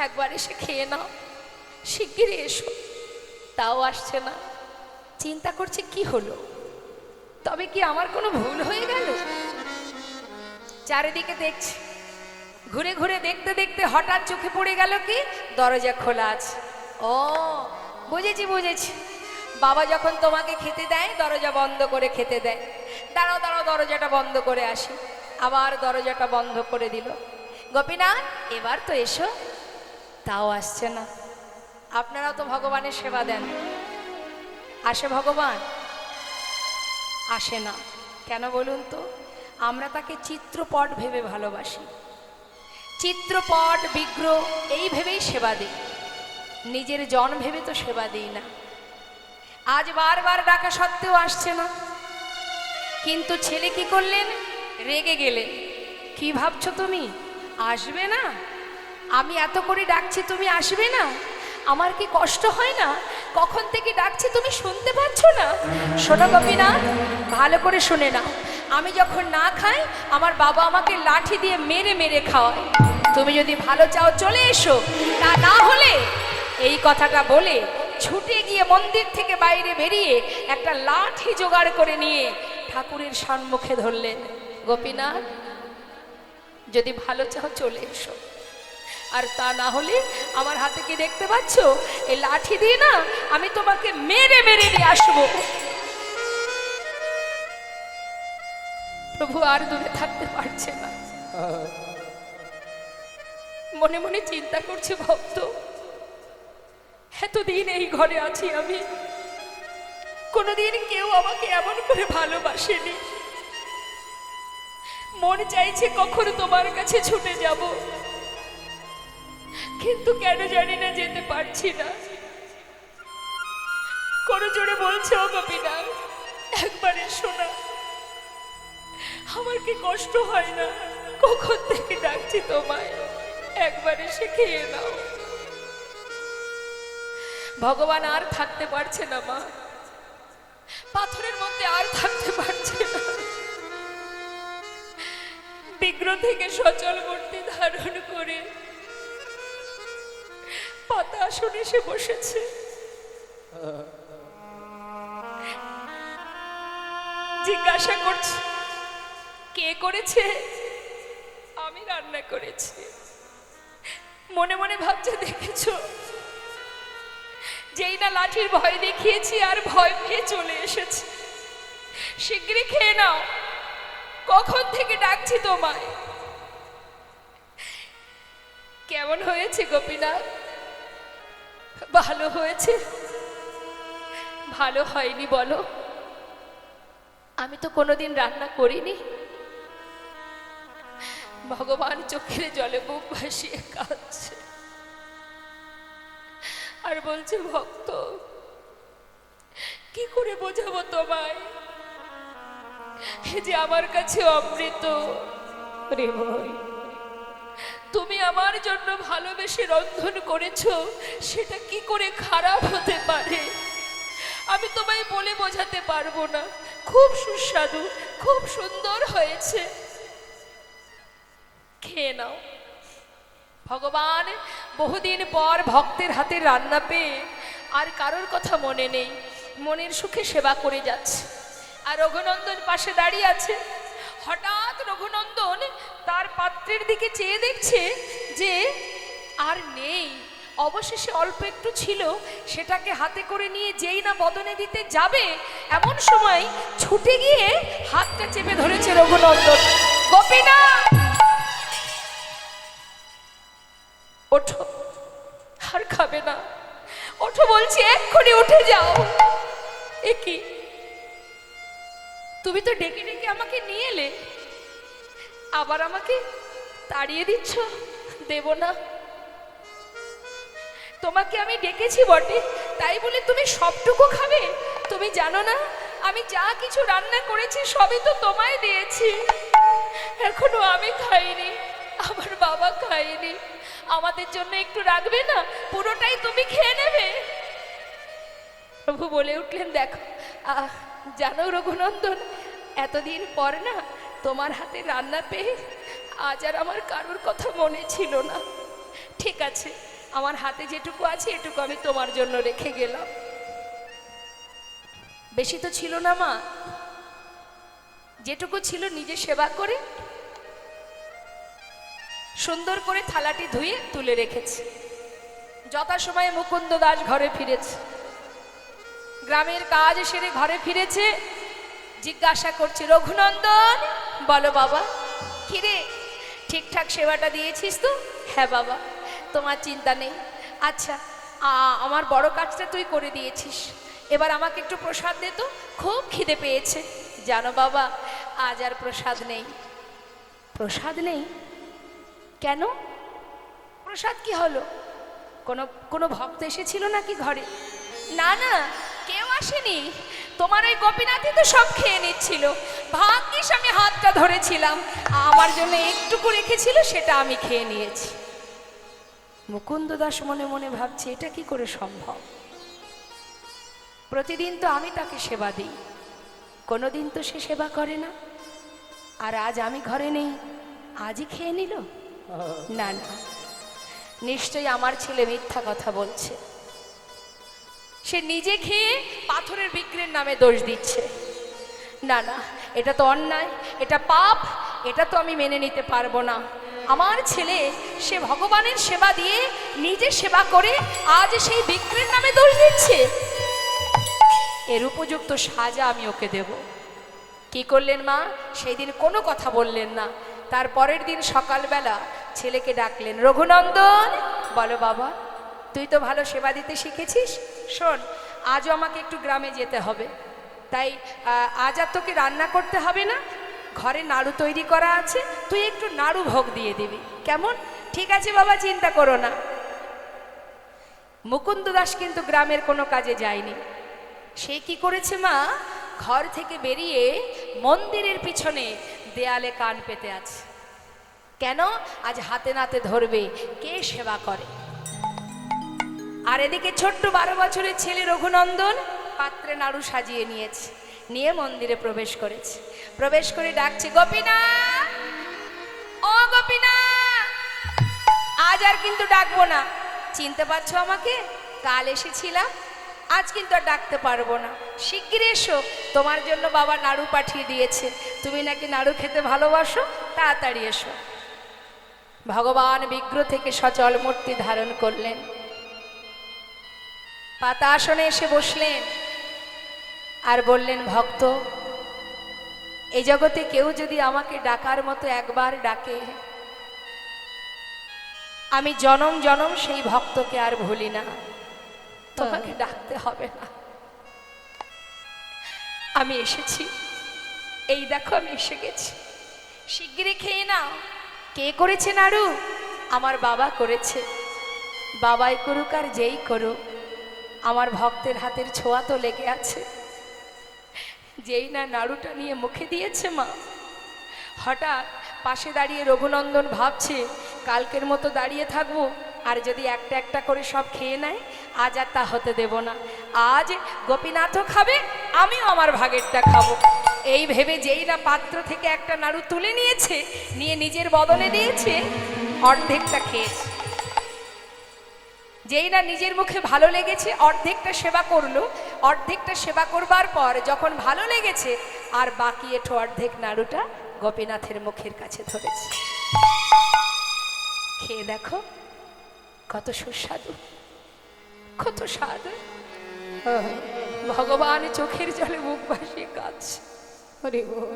একবার এসে খেয়ে নাও, শিগগিরই এসো। তাও আসছে না। চিন্তা করছে, কি হলো, তবে কি আমার কোনো ভুল হয়ে গেল? চারিদিকে দেখছে, ঘুরে ঘুরে দেখতে দেখতে হঠাৎ চোখে পড়ে গেল কি দরজা খোলা আছে। ও বুঝেছি বুঝেছি, বাবা যখন তোমাকে খেতে দেয় দরজা বন্ধ করে খেতে দেয়, দাঁড়াও দাঁড়াও, দরজাটা বন্ধ করে আসি। আবার দরজাটা বন্ধ করে দিল। গোপীনাথ এবার তো এসো, তাও আসছে না। আপনারা তো ভগবানের সেবা দেন, আসে ভগবান? আসে না কেন বলুন তো? আমরা তাকে চিত্রপট ভেবে ভালোবাসি, চিত্রপট বিগ্রহ এই ভেবেই সেবা দিই, নিজের জন ভেবে তো সেবা দিই না। আজ বারবার ডাকা সত্ত্বেও আসছে না, কিন্তু ছেলে কি করলেন? রেগে গেলেন। কি ভাবছো তুমি, আসবে না? আমি এত করে ডাকছি, তুমি আসবে না? আমার কি কষ্ট হয় না? কখন থেকে ডাকছি, তুমি শুনতে পাচ্ছ না? শোনো গোপীনাথ, ভালো করে শুনে নাও। আমি যখন না খাই, আমার বাবা আমাকে লাঠি দিয়ে মেরে মেরে খাওয়ায়। তুমি যদি ভালো চাও চলে এসো, তা না হলে এই কথাটা বলে ছুটে গিয়ে মন্দির থেকে বাইরে বেরিয়ে একটা লাঠি জোগাড় করে নিয়ে ঠাকুরের সম্মুখে ধরলেন। গোপীনাথ যদি ভালো চাও চলে এসো, আর তা না হলে আমার হাতে কি দেখতে পাচ্ছ? এই লাঠি দিয়ে না আমি তোমাকে মেরে মেরে নিয়ে আসবো। প্রভু আর দূরে থাকতে পারছে না, মনে মনে চিন্তা করছে, ভক্ত এতদিন এই ঘরে আছি আমি, কোনোদিন কেউ আমাকে এমন করে ভালোবাসেনি। মন চাইছে কখনো তোমার কাছে ছুটে যাব, কিন্তু কেন জানি না যেতে পারছি না। কোনো জোরে বলছে, ও গোপীনাথ একবার এসো না, আমার কি কষ্ট হয় না? কখন থেকে ডাকছি তোমায়, একবার এসে খেয়ে নাও। ভগবান আর থাকতে পারছে না মা, পাথরের মধ্যে আর থাকতে পারছে না। বিগ্রহ থেকে সচল মূর্তি ধারণ করে পাতা আসনে এসে বসেছে। জিজ্ঞাসা করছে, কে করেছে? আমি রান্না করেছি। মনে মনে ভাবছে, দেখেছো যেই না লাঠির ভয় দেখিয়েছি আর ভয় পেয়ে চলে এসেছে। শিগগিরই খেয়ে নাও, কখন থেকে ডাকছি তোমায়। কেমন হয়েছে গোপীনাথ? ভালো হয়েছে? ভালো হয়নি বলো? আমি তো কোনোদিন রান্না করিনি। ভগবান চোখের জলে বুক ভাসিয়ে কাঁদছে আর বলছে, ভক্ত কি করে বোঝাবো তোমায় যে আমার কাছে অমৃত। রে ভাই, তুমি আমার জন্য ভালোবেসে রন্ধন করেছো, সেটা কি করে খারাপ হতে পারে? আমি তোমায় বলে বোঝাতে পারবো না। খুব সুস্বাদু, খুব সুন্দর হয়েছে, খেয়ে নাও। ভগবান বহুদিন পর ভক্তের হাতে রান্না পেয়ে আর কারোর কথা মনে নেই, মনের সুখে সেবা করে যাচ্ছে। আর রঘুনন্দন পাশে দাঁড়িয়ে আছে। হঠাৎ রঘুনন্দন তার পাত্রের দিকে চেয়ে দেখছে যে আর নেই, অবশেষে অল্প একটু ছিল, সেটাকে হাতে করে নিয়ে যেই না বদনে দিতে যাবে, এমন সময় ছুটে গিয়ে হাতটা চেপে ধরেছে রঘুনন্দন। গোপীনাথ ওঠো, আর খাবে না, ওঠো বলছি, এক্ষুনি উঠে যাও। এ কি, তুমি তো ডেকে ডেকে আমাকে নিয়ে এলে, আবার আমাকে তাড়িয়ে দিচ্ছ? দেব না। তোমাকে আমি ডেকেছি বটে, তাই বলে তুমি সবটুকু খাবে? তুমি জানো না আমি যা কিছু রান্না করেছি সবই তো তোমায় দিয়েছি, এখনো আমি খাইনি, আমার বাবা খাইনি। আমাদের জন্য একটু রাখবে না? পুরোটাই তুমি খেয়ে নেবে। প্রভু বলে উঠলেন, দেখো জানো রঘুনন্দন, এতদিন পর না তোমার হাতে রান্না পেয়ে আজ আর আমার কারোর কথা মনে ছিল না। ঠিক আছে, আমার হাতে যেটুকু আছে এটুকু আমি তোমার জন্য রেখে গেলাম। বেশি তো ছিল না মা, যেটুকু ছিল নিজে সেবা করে সুন্দর করে থালাটি ধুয়ে তুলে রেখেছে। যথাসময়ে মুকুন্দ দাস ঘরে ফিরেছে, গ্রামের কাজ সেরে ঘরে ফিরেছে। জিজ্ঞাসা করছে, রঘুনন্দন বলো বাবা, কিরে ঠিকঠাক সেবাটা দিয়েছিস তো? হ্যাঁ বাবা, তোমার চিন্তা নেই। আচ্ছা, আমার বড় কাজটা তুই করে দিয়েছিস, এবার আমাকে একটু প্রসাদ দে তো, খুব খিদে পেয়েছে। জানো বাবা, আজ আর প্রসাদ নেই। প্রসাদ নেই কেন? প্রসাদ কি হলো? কোনো ভক্ত এসেছিল নাকি ঘরে? না না, কেউ আসেনি। তোমার ওই গোপীনাথই তো সব খেয়ে নিচ্ছিল। ভাগ্যিস আমি হাতটা ধরেছিলাম, আমার জন্য একটুকু রেখেছিল, সেটা আমি খেয়ে নিয়েছি। মুকুন্দ দাস মনে মনে ভাবছে, এটা কি করে সম্ভব? প্রতিদিন তো আমি তাকে সেবা দিই, কোনোদিন তো সে সেবা করে না। আর আজ আমি ঘরে নেই, আজই খেয়ে নিল? না না, নিশ্চয়ই আমার ছেলে মিথ্যা কথা বলছে। সে নিজে খেয়ে পাথরের বিক্রির নামে দোষ দিচ্ছে। না না, এটা তো অন্যায়, এটা পাপ, এটা তো আমি মেনে নিতে পারবো না। আমার ছেলে সে ভগবানের সেবা দিয়ে নিজে সেবা করে আজ সেই বিক্রির নামে দোষ দিচ্ছে। এর উপযুক্ত সাজা আমি ওকে দেব। কি করলেন মা? সেই দিন কোনো কথা বললেন না। তার পরের দিন সকালবেলা ছেলেকে ডাকলেন, রঘুনন্দন বলো বাবা, তুই তো ভালো সেবা দিতে শিখেছিস, শোন আজও আমাকে একটু গ্রামে যেতে হবে, তাই আজ আর তোকে রান্না করতে হবে না, ঘরে নাড়ু তৈরি করা আছে, তুই একটু নাড়ু ভোগ দিয়ে দিবি, কেমন? ঠিক আছে বাবা, চিন্তা করো না। মুকুন্দ দাস কিন্তু গ্রামের কোনো কাজে যায়নি। সে কি করেছে মা? ঘর থেকে বেরিয়ে মন্দিরের পিছনে দেয়ালে কান পেতে আছে। কেন? আজ হাতে নাতে ধরবে কে সেবা করে। আর এদিকে ছোট্ট 12 বছরের ছেলে রঘুনন্দন পাত্রে নাড়ু সাজিয়ে নিয়েছে, নিয়ে মন্দিরে প্রবেশ করেছে। প্রবেশ করে ডাকছে, গোপীনাথ, ও গোপীনাথ। আজ আর কিন্তু ডাকবো না, চিনতে পারছো আমাকে? কাল এসেছিলাম, আজ কিন্তু আর ডাকতে পারবো না, শিগগির এসো, তোমার জন্য বাবা নাড়ু পাঠিয়ে দিয়েছে, তুমি নাকি নাড়ু খেতে ভালোবাসো, তাড়াতাড়ি এসো। ভগবান বিগ্রহ থেকে সচল মূর্তি ধারণ করলেন, পাতা আসনে এসে বসলেন আর বললেন, ভক্ত, এই জগতে কেউ যদি আমাকে ডাকার মতো একবার ডাকে, আমি জনম জনম সেই ভক্তকে আর ভুলি না, তোমাকে ডাকতে হবে না। আমি এসেছি, এই দেখো আমি এসে গেছি, শিগগিরই খেয়ে নাও। কে করেছে নাড়ু? আমার বাবা করেছে। বাবাই করুক আর যেই করুক, আমার ভক্তের হাতের ছোঁয়া তো লেগে আছে। যেই না নাড়ুটা নিয়ে মুখে দিয়েছে মা, হঠাৎ পাশে দাঁড়িয়ে রঘুনন্দন ভাবছে, কালকের মতো দাঁড়িয়ে থাকবো, আর যদি একটা একটা করে সব খেয়ে নেয়, আজ আর তা হতে দেব না। আজ গোপীনাথও খাবে, আমিও আমার ভাগেরটা খাবো। এই ভেবে যেই না পাত্র থেকে একটা নাড়ু তুলে নিয়েছে, নিয়ে নিজের বদনে দিয়েছে, অর্ধেকটা খেয়েছে। যেই না নিজের মুখে ভালো লেগেছে, অর্ধেকটা সেবা করলো। অর্ধেকটা সেবা করবার পর যখন ভালো লেগেছে, আর বাকি এঠো অর্ধেক নাড়ুটা গোপীনাথের মুখের কাছে ধরেছে। খেয়ে দেখো কত সুস্বাদু, কত স্বাদ। ভগবান চোখের জলে মুখ ভাসিয়ে কাঁদছে।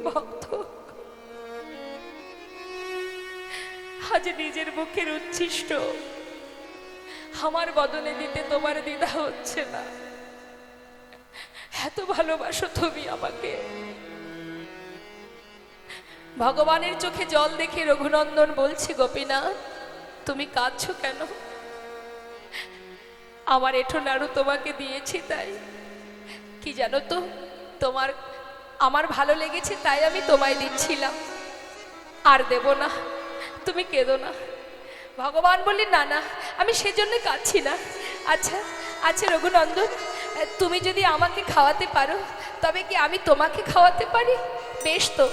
ভক্ত, আজ নিজের মুখের উচ্ছিষ্ট আমার বদলে দিতে তোমার দ্বিধা হচ্ছে না। এত ভালোবাসো তুমি আমাকে। ভগবানের চোখে জল দেখে রঘুনন্দন বলছে, গোপীনাথ, তুমি কাঁদছো কেন? আমার এঠো নাড়ু তোমাকে দিয়েছি তাই। কি জানো তো, আমার ভালো লেগেছে তাই আমি তোমায় দিচ্ছিলাম, আর দেব না, তুমি কেঁদো না। ভগবান বললেন, না না, আমি সেজন্য কাঁদছি না। আচ্ছা আচ্ছা রঘুনন্দন, তুমি যদি আমাকে খাওয়াতে পারো, তবে কি আমি তোমাকে খাওয়াতে পারি? বেশ তো,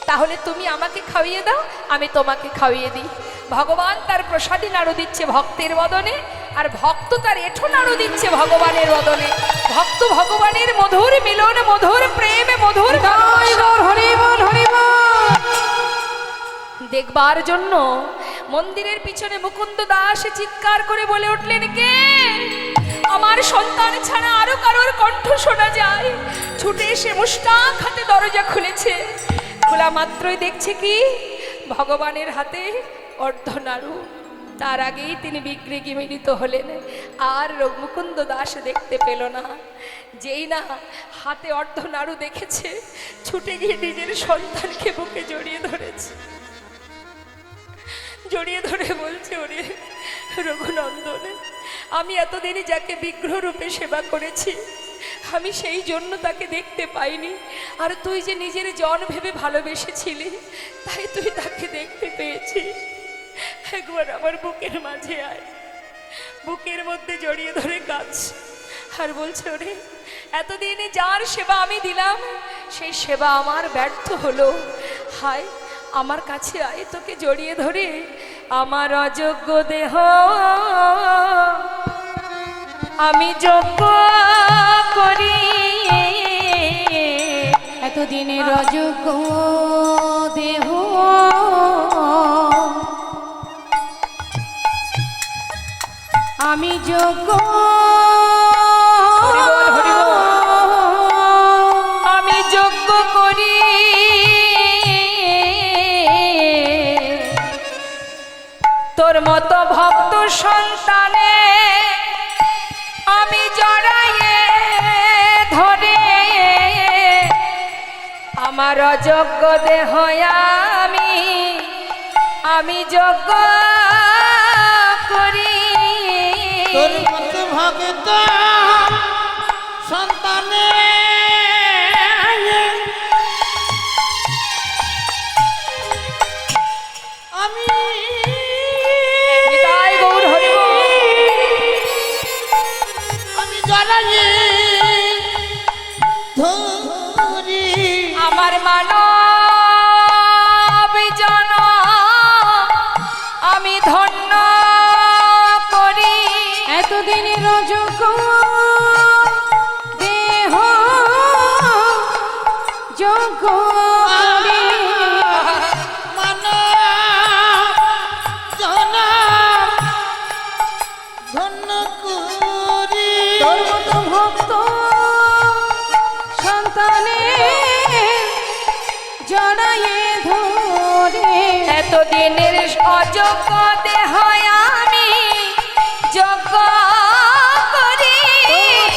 তাহলে তুমি আমাকে খাইয়ে দাও, আমি তোমাকে খাইয়ে দিই। ভগবান তার প্রসাদী নাড়ু দিচ্ছে ভক্তের বদনে, আর ভক্ত তার এঠো নাড়ু দিচ্ছে ভগবানের বদনে। ভক্ত ভগবানের মধুর মিলন, মধুর প্রেমে, মধুর দেখবার জন্য মন্দিরের পিছনে মুকুন্দ দাস চিৎকার করে বলে উঠলেন, কে আমার সন্তান ছাড়া আরো কারোর কণ্ঠ শোনা যায়। ছুটে এসে মুষ্টাক হাতে দরজা খুলেছে। খোলা মাত্রই দেখছে কি ভগবানের হাতে অর্ধনারু। তার আগেই তিনি বিগ্রেগে মিলিত হলেন, আর মুকুন্দ দাস দেখতে পেল না। যেই না হাতে অর্ধনারু দেখেছে, ছুটে গিয়ে নিজের সন্তানকে বুকে জড়িয়ে ধরেছে। জড়িয়ে ধরে বলছে, ওরে রঘুনন্দন, আমি এতদিনই যাকে বিগ্রহ রূপে সেবা করেছি, আমি সেই জন্য তাকে দেখতে পাইনি। আর তুই যে নিজের জন ভেবে ভালোবেসেছিলি, তাই তুই তাকে দেখতে পেয়েছিস। একবার আমার বুকের মাঝে আয়। বুকের মধ্যে জড়িয়ে ধরে কাঁদছে আর বলছে, ওরে এতদিনে যার সেবা আমি দিলাম, সেই সেবা আমার ব্যর্থ হলো। হায় আমার কাছে আয়, তোকে জড়িয়ে ধরে আমার অযোগ্য দেহ আমি যোগ্য করি। এতদিনের অযোগ্য দেহ আমি যোগ্য, হরি বল, হরি বল। আমি যোগ্য করি তোর মতো ভক্ত সন্তানে আমি জড়াইয়ে ধরে আমার অযোগ্য দেহ আমি যোগ্য করি। তোর মতো ভক্ত সন্তানে আমি নিতাই গৌর হরি বল। আমি জড়াইয়ে ধরি আমার মানব জন আমি ধন্য করি। এতদিনের অযোগ্য দেহ যোগ্য করি। ধন্য করি তোর মতো ভক্ত সন্তানে জড়াইয়ে ধরে এতদিনের অযোগ্য দেহ আমি যোগ্য করি।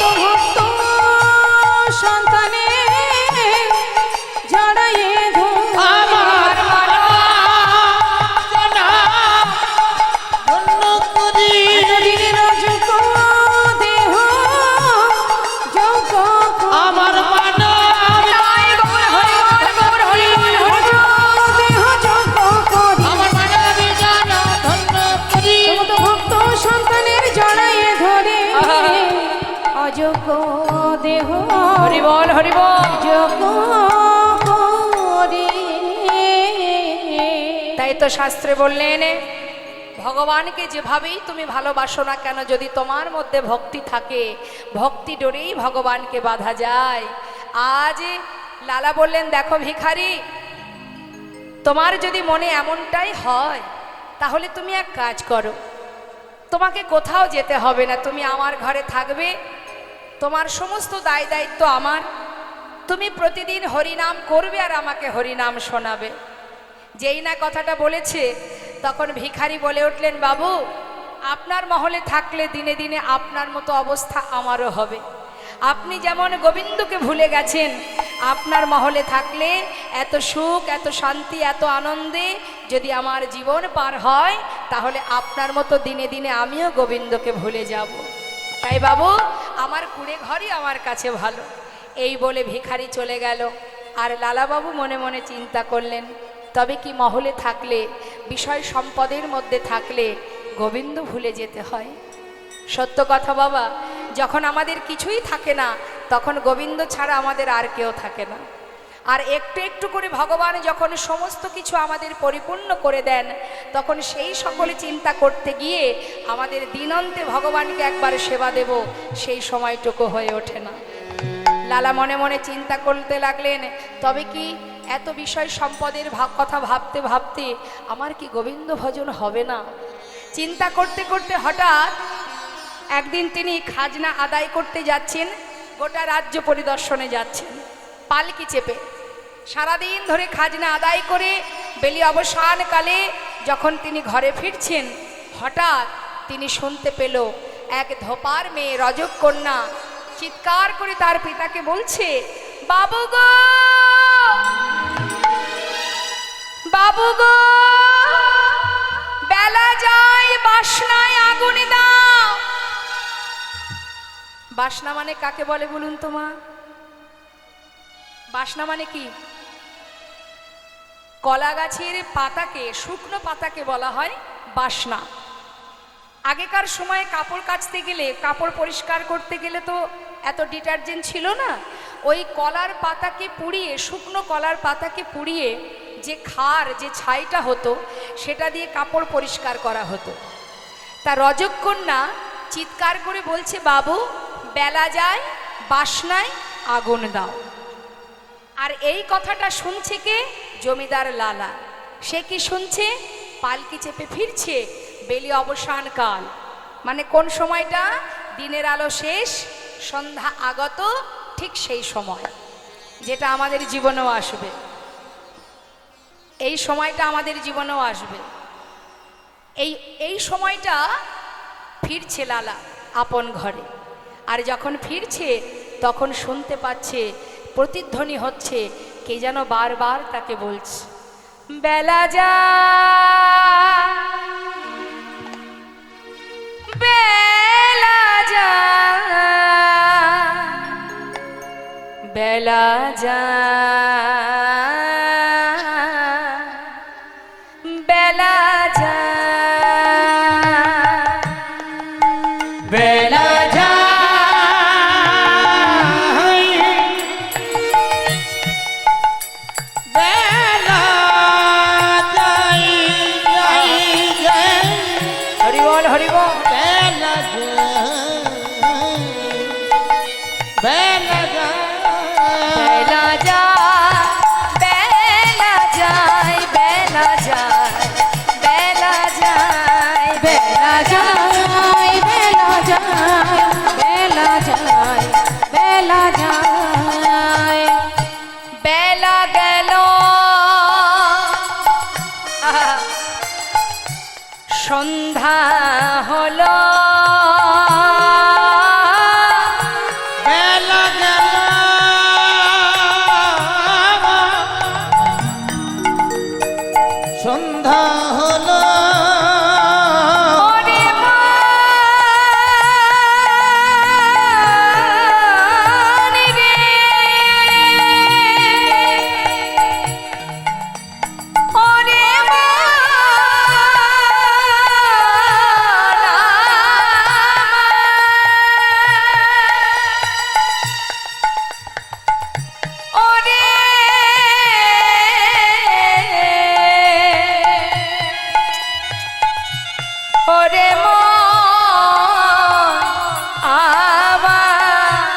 তোর মতো ভক্ত সন্তানে জড়াইয়ে ধরে আমার ধন্য করি এতদিনের অযোগ্য দেহ যোগ্য করি। আমার নিতাই গৌর হরি বল, গৌর হরি বল, হরি বল। দেহ যোগ্য করি। আমার মানবী জন ধন্য করি তোর ভক্ত সন্তানের জড়াইয়ে ধরে অযোগ্য দেহ হরি বল, হরি বল। যোগ্য করি। তাই তো শাস্ত্রে বললেন, ভগবানকে যেভাবেই তুমি ভালোবাসো না কেন, যদি তোমার মধ্যে ভক্তি থাকে, ভক্তি ডোরেই ভগবানকে বাঁধা যায়। আজ লালা বললেন, দেখো ভিখারি, তোমার যদি মনে এমনটাই হয়, তাহলে তুমি এক কাজ করো, তোমাকে কোথাও যেতে হবে না, তুমি আমার ঘরে থাকবে, তোমার সমস্ত দায় দায়িত্ব আমার। তুমি প্রতিদিন হরিনাম করবে আর আমাকে হরিনাম শোনাবে। যেই না কথাটা বলেছে, তখন ভিখারি বলে উঠলেন, বাবু আপনার মহলে থাকলে দিনে দিনে আপনার মতো অবস্থা আমারও হবে। আপনি যেমন গোবিন্দকে ভুলে গেছেন, আপনার মহলে থাকলে এত সুখ, এত শান্তি, এত আনন্দে যদি আমার জীবন পার হয়, তাহলে আপনার মতো দিনে দিনে আমিও গোবিন্দকে ভুলে যাব। তাই বাবু আমার কুড়ে ঘরই আমার কাছে ভালো। এই বলে ভিখারি চলে গেল। আর লালাবাবু মনে মনে চিন্তা করলেন, তবে কি মহলে থাকলে, বিষয় সম্পদের মধ্যে থাকলে গোবিন্দ ভুলে যেতে হয়? সত্য কথা বাবা, যখন আমাদের কিছুই থাকে না, তখন গোবিন্দ ছাড়া আমাদের আর কেউ থাকে না। আর একটু একটু করে ভগবান যখন সমস্ত কিছু আমাদের পরিপূর্ণ করে দেন, তখন সেই সকলে চিন্তা করতে গিয়ে আমাদের দিনন্তে ভগবানকে একবার সেবা দেব, সেই সময়টুকু হয়ে ওঠে না। লালা মনে মনে চিন্তা করতে লাগলেন, তবে কি এত বিষয় সম্পদের কথা ভাবতে ভাবতে আমার কি গোবিন্দ ভজন হবে না? চিন্তা করতে করতে হঠাৎ একদিন তিনি খাজনা আদায় করতে যাচ্ছেন, গোটা রাজ্য পরিদর্শনে যাচ্ছেন পালকি চেপে। সারাদিন ধরে খাজনা আদায় করে বেলি অবসানকালে যখন তিনি ঘরে ফিরছেন, হঠাৎ তিনি শুনতে পেল এক ধোপার মেয়ে রজকন্যা চিৎকার করে তার পিতাকে বলছে, বাবু গো, বাবু গো, বেলা যায়, বাসনায় আগুন দাও। বাসনা মানে কাকে বলে বলুন তো মা? বাসনা মানে কি? কলা গাছের পাতাকে, শুকনো পাতাকে বলা হয় বাসনা। আগেকার সময়ে কাপড় কাচতে গেলে, কাপড় পরিষ্কার করতে গেলে তো এত ডিটারজেন্ট ছিল না। ওই কলার পাতাকে পুড়িয়ে, শুকনো কলার পাতাকে পুড়িয়ে যে খার, যে ছাইটা হতো, সেটা দিয়ে কাপড় পরিষ্কার করা হতো। তা রজকন্যা চিৎকার করে বলছে, বাবু বেলা যায়, বাসনায় আগুন দাও। আর এই কথাটা শুনছে কে? জমিদার লালা। সে কি শুনছে? পালকি চেপে ফিরছে, বেলি অবসান কাল, মানে কোন সময়টা? দিনের আলো শেষ, সন্ধ্যা আগত, ঠিক সেই সময়, যেটা আমাদের জীবনেও আসবে। এই সময়টা আমাদের জীবনেও আসবে। এই সময়টা ফিরছে লালা আপন ঘরে। আর যখন ফিরছে তখন শুনতে পাচ্ছে, প্রতিধ্বনি হচ্ছে, কে যেন বারবার তাকে বলছে, বেলা যায়, বেলা যায়, বেলা যায়, বেলা যায়, বেলা যায়, বেলা যায়, যায়, যায়, হরি বল, হরি বল। বেলা যায়, বেলা যায়, বেলা যায়, বেলা যায়, বেলা যায়, বেলা যায়, বেলা যায়, বেলা যায়, বেলা যায়, বেলা যায়। বেলা গেল, সন্ধ্যা হলো, বেলা গেল, সন্ধ্যা হলো, ওরে মন রে, ওরে ওরে ওরে মন আমার,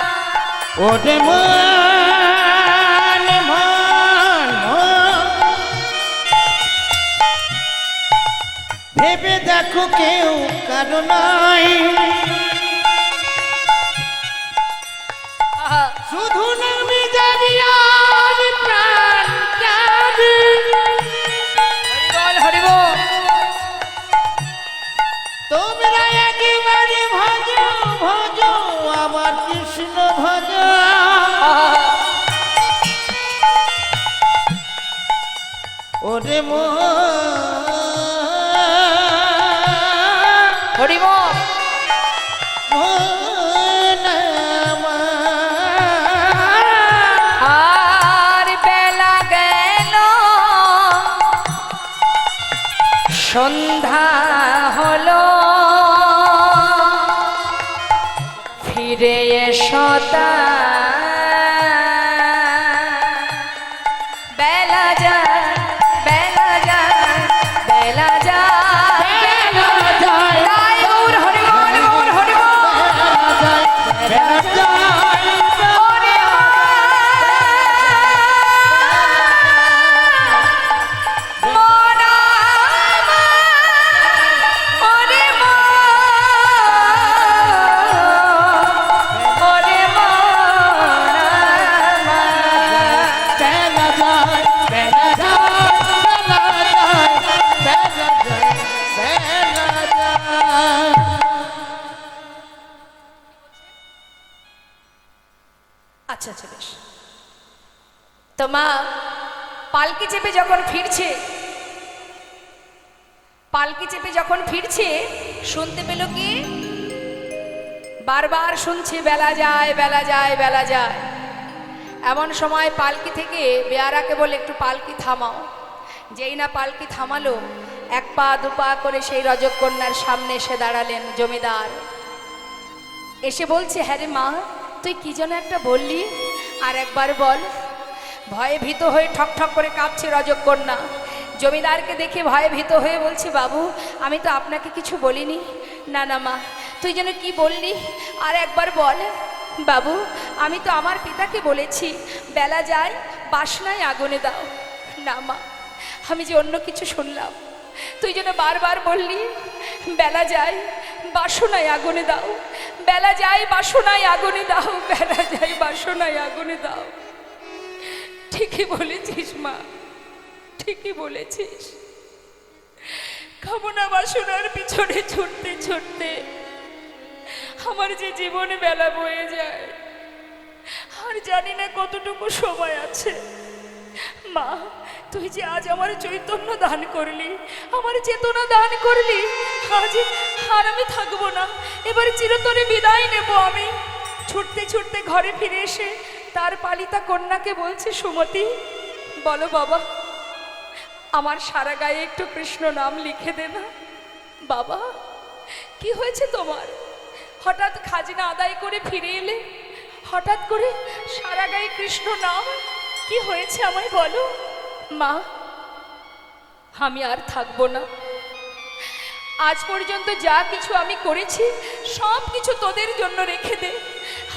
ওরে মন, মন, মন, ভেবে দেখো কেউ কারো নাই, শুধু নামে যাবি আর প্রাণ যাবি। হরি বল, হরি বল। তোমরা একেবারে ভজ, ভজ আমার কৃষ্ণ ভজ, ওরে মন, হরি বল। মন আমার। আর বেলা গেল, সন্ধ্যা হলো, ফিরে এসো বেলা যায়, বেলা যায়, বেলা যায়, বেলা যায়, জয় গৌর হরি বল, গৌর হরি বল। বেলা যায়, ওরে মন আমার, ওরে মন আচ্ছা আচ্ছা বেশ। তো মা পালকি চেপে যখন ফিরছে, পালকি চেপে যখন ফিরছে শুনতে পেল কি, বারবার শুনছে বেলা যায় বেলা যায় বেলা যায়। এমন সময় পালকি থেকে বেয়ারাকে বলে একটু পালকি থামাও। যেই না পালকি থামালো, এক পা দুপা করে সেই রজকন্যার সামনে এসে দাঁড়ালেন জমিদার। এসে বলছে, হ্যাঁ রে মা, তুই কি যেন একটা বললি, আর একবার বল। ভয়ে ভীত হয়ে ঠক ঠক করে কাঁপছে রজকন্যা। জমিদারকে দেখে ভয়ে ভীত হয়ে বলছে, বাবু আমি তো আপনাকে কিছু বলিনি। না না মা, তুই যেন কি বললি, আর একবার বল। বাবু আমি তো আমার পিতাকে বলেছি বেলা যায় বাসনায় আগুনে দাও। না মা, আমি যে অন্য কিছু শুনলাম। তুই যেন বারবার বললি বেলা যায় বাসনায় আগুনে দাও, বেলা যায় বাসনায় আগুনে দাও, বেলা যায় বাসনায় আগুনে দাও। ঠিকই বলেছিস মা, ঠিকই বলেছিস। কামনা বাসনার পিছনে ছুটতে ছুটতে আমার যে জীবনে বেলা বয়ে যায়, আর জানি না কতটুকু সময় আছে। মা তুই যে আজ আমার চৈতন্য দান করলি, আমার চেতনা দান করলি, আজ আর আমি থাকবো না, এবার চিরতরে বিদায় নেব আমি। ছুটতে ছুটতে ঘরে ফিরে এসে তার পালিতা কন্যাকে বলছে, সুমতি বলো বাবা, আমার সারা গায়ে একটু কৃষ্ণ নাম লিখে দে না। বাবা কি হয়েছে তোমার? হঠাৎ খাজনা আদায় করে ফিরে এলে, হঠাৎ করে সারা গায়ে কৃষ্ণ নাম, কি হয়েছে আমায় বলো। মা আমি আর থাকবো না, আজ পর্যন্ত যা কিছু আমি করেছি সব কিছু তোদের জন্য রেখে দে,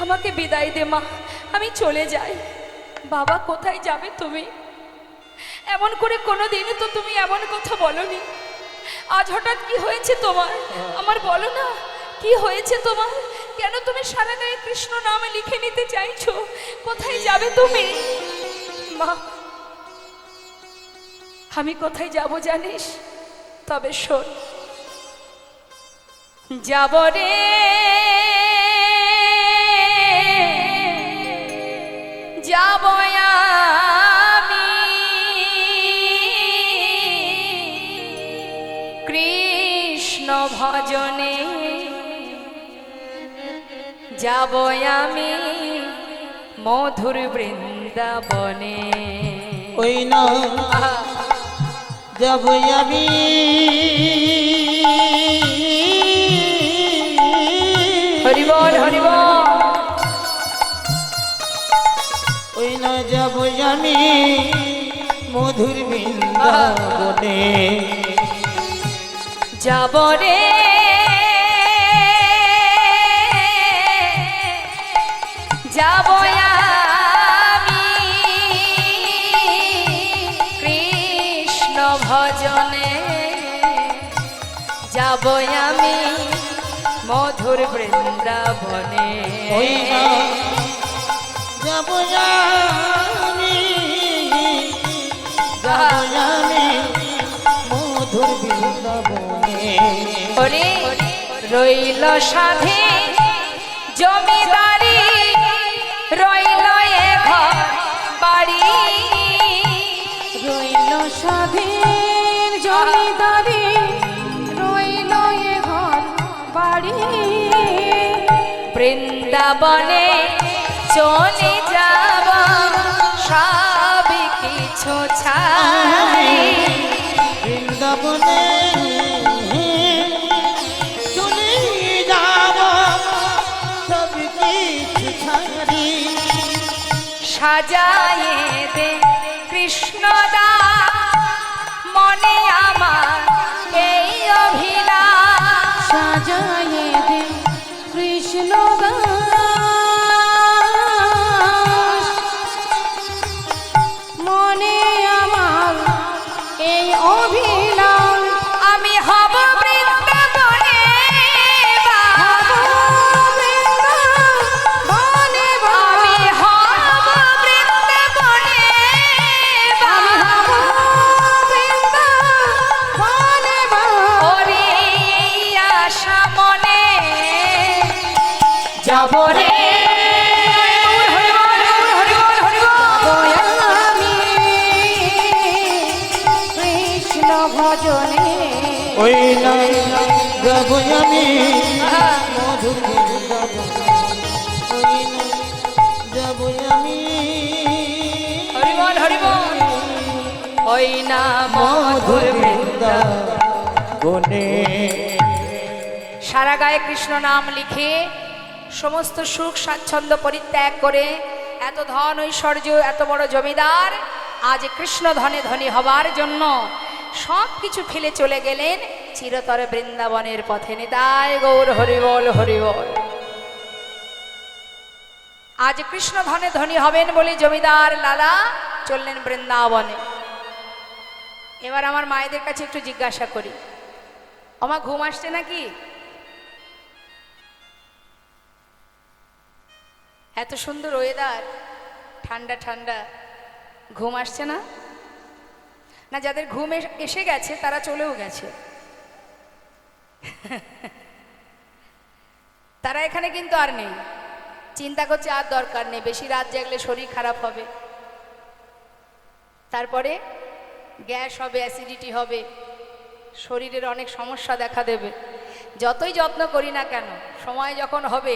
আমাকে বিদায় দে মা, আমি চলে যাই। বাবা কোথায় যাবে তুমি? এমন করে কোনোদিনও তো তুমি এমন কথা বলনি, আজ হঠাৎ কি হয়েছে তোমার আমার বলো না, কি হয়েছে তোমার? কেন তুমি সারা গায়ে কৃষ্ণ নামে লিখে নিতে চাইছো? কোথায় যাবে তুমি? মা আমি কোথায় যাব জানিস? তবে শোন, যাব রে যাব আমি কৃষ্ণ ভজনে, যাব আমি মধুর বৃন্দাবনে। ওই না যাব আমি হরিবল হরিবল। ওই না যাব আমি মধুর বৃন্দাবনে, যাব রে যাব আমি কৃষ্ণ ভজনে, যাব আমি মধুর বৃন্দাবনে। ওই না যাব আমি যাব আমি মধুর বৃন্দাবনে। ওরে রইল সাধে জমিদারি, রইল এ ঘর বাড়ি, রইল স্বাধীন জমিদারি, রইল এ ঘর বাড়ি, বৃন্দাবনে চলে যাব সব কিছু ছাড়ি। বৃন্দাবনে চলে যাব সব কিছু ছাড়ি, সাজায়ে দে কৃষ্ণদা মনে আমার এই অভিলাষ, সাজায়ে দে কৃষ্ণ মনে আমার এই অভিলাষ। আমি হব বৃন্দাবনে বনে আমি হব বৃন্দাবনে আমি হব কৃষ্ণ ভজনে ওই নাই যাব আমি আহা, মধুর বৃন্দাবনে। ওই নাই যাব আমি হরি বল হরি বল। ওই না মধুর বৃন্দাবনে। সারা গায়ে কৃষ্ণ নাম লিখে সমস্ত সুখ স্বাচ্ছন্দ্য পরিত্যাগ করে এত ধন ঐশ্বর্য এত বড় জমিদার আজ কৃষ্ণ ধনে ধনী হবার জন্য সব কিছু ফেলে চলে গেলেন চিরতরে বৃন্দাবনের পথে। নিতাই গৌর হরিবল হরিবল। আজ কৃষ্ণ ধনে ধনী হবেন বলে জমিদার লালা চললেন বৃন্দাবনে। এবার আমার মায়েদের কাছে একটু জিজ্ঞাসা করি, আমার ঘুম আসছে নাকি? এত সুন্দর ওয়েদার, ঠান্ডা ঠান্ডা, ঘুম আসছে না? না, যাদের ঘুম এসে গেছে তারা চলেও গেছে। তারা এখানে কিন্তু আর নেই, চিন্তা করছে আর দরকার নেই, বেশি রাত জাগলে শরীর খারাপ হবে, তারপরে গ্যাস হবে, অ্যাসিডিটি হবে, শরীরের অনেক সমস্যা দেখা দেবে। যতই যত্ন করি না কেন সময় যখন হবে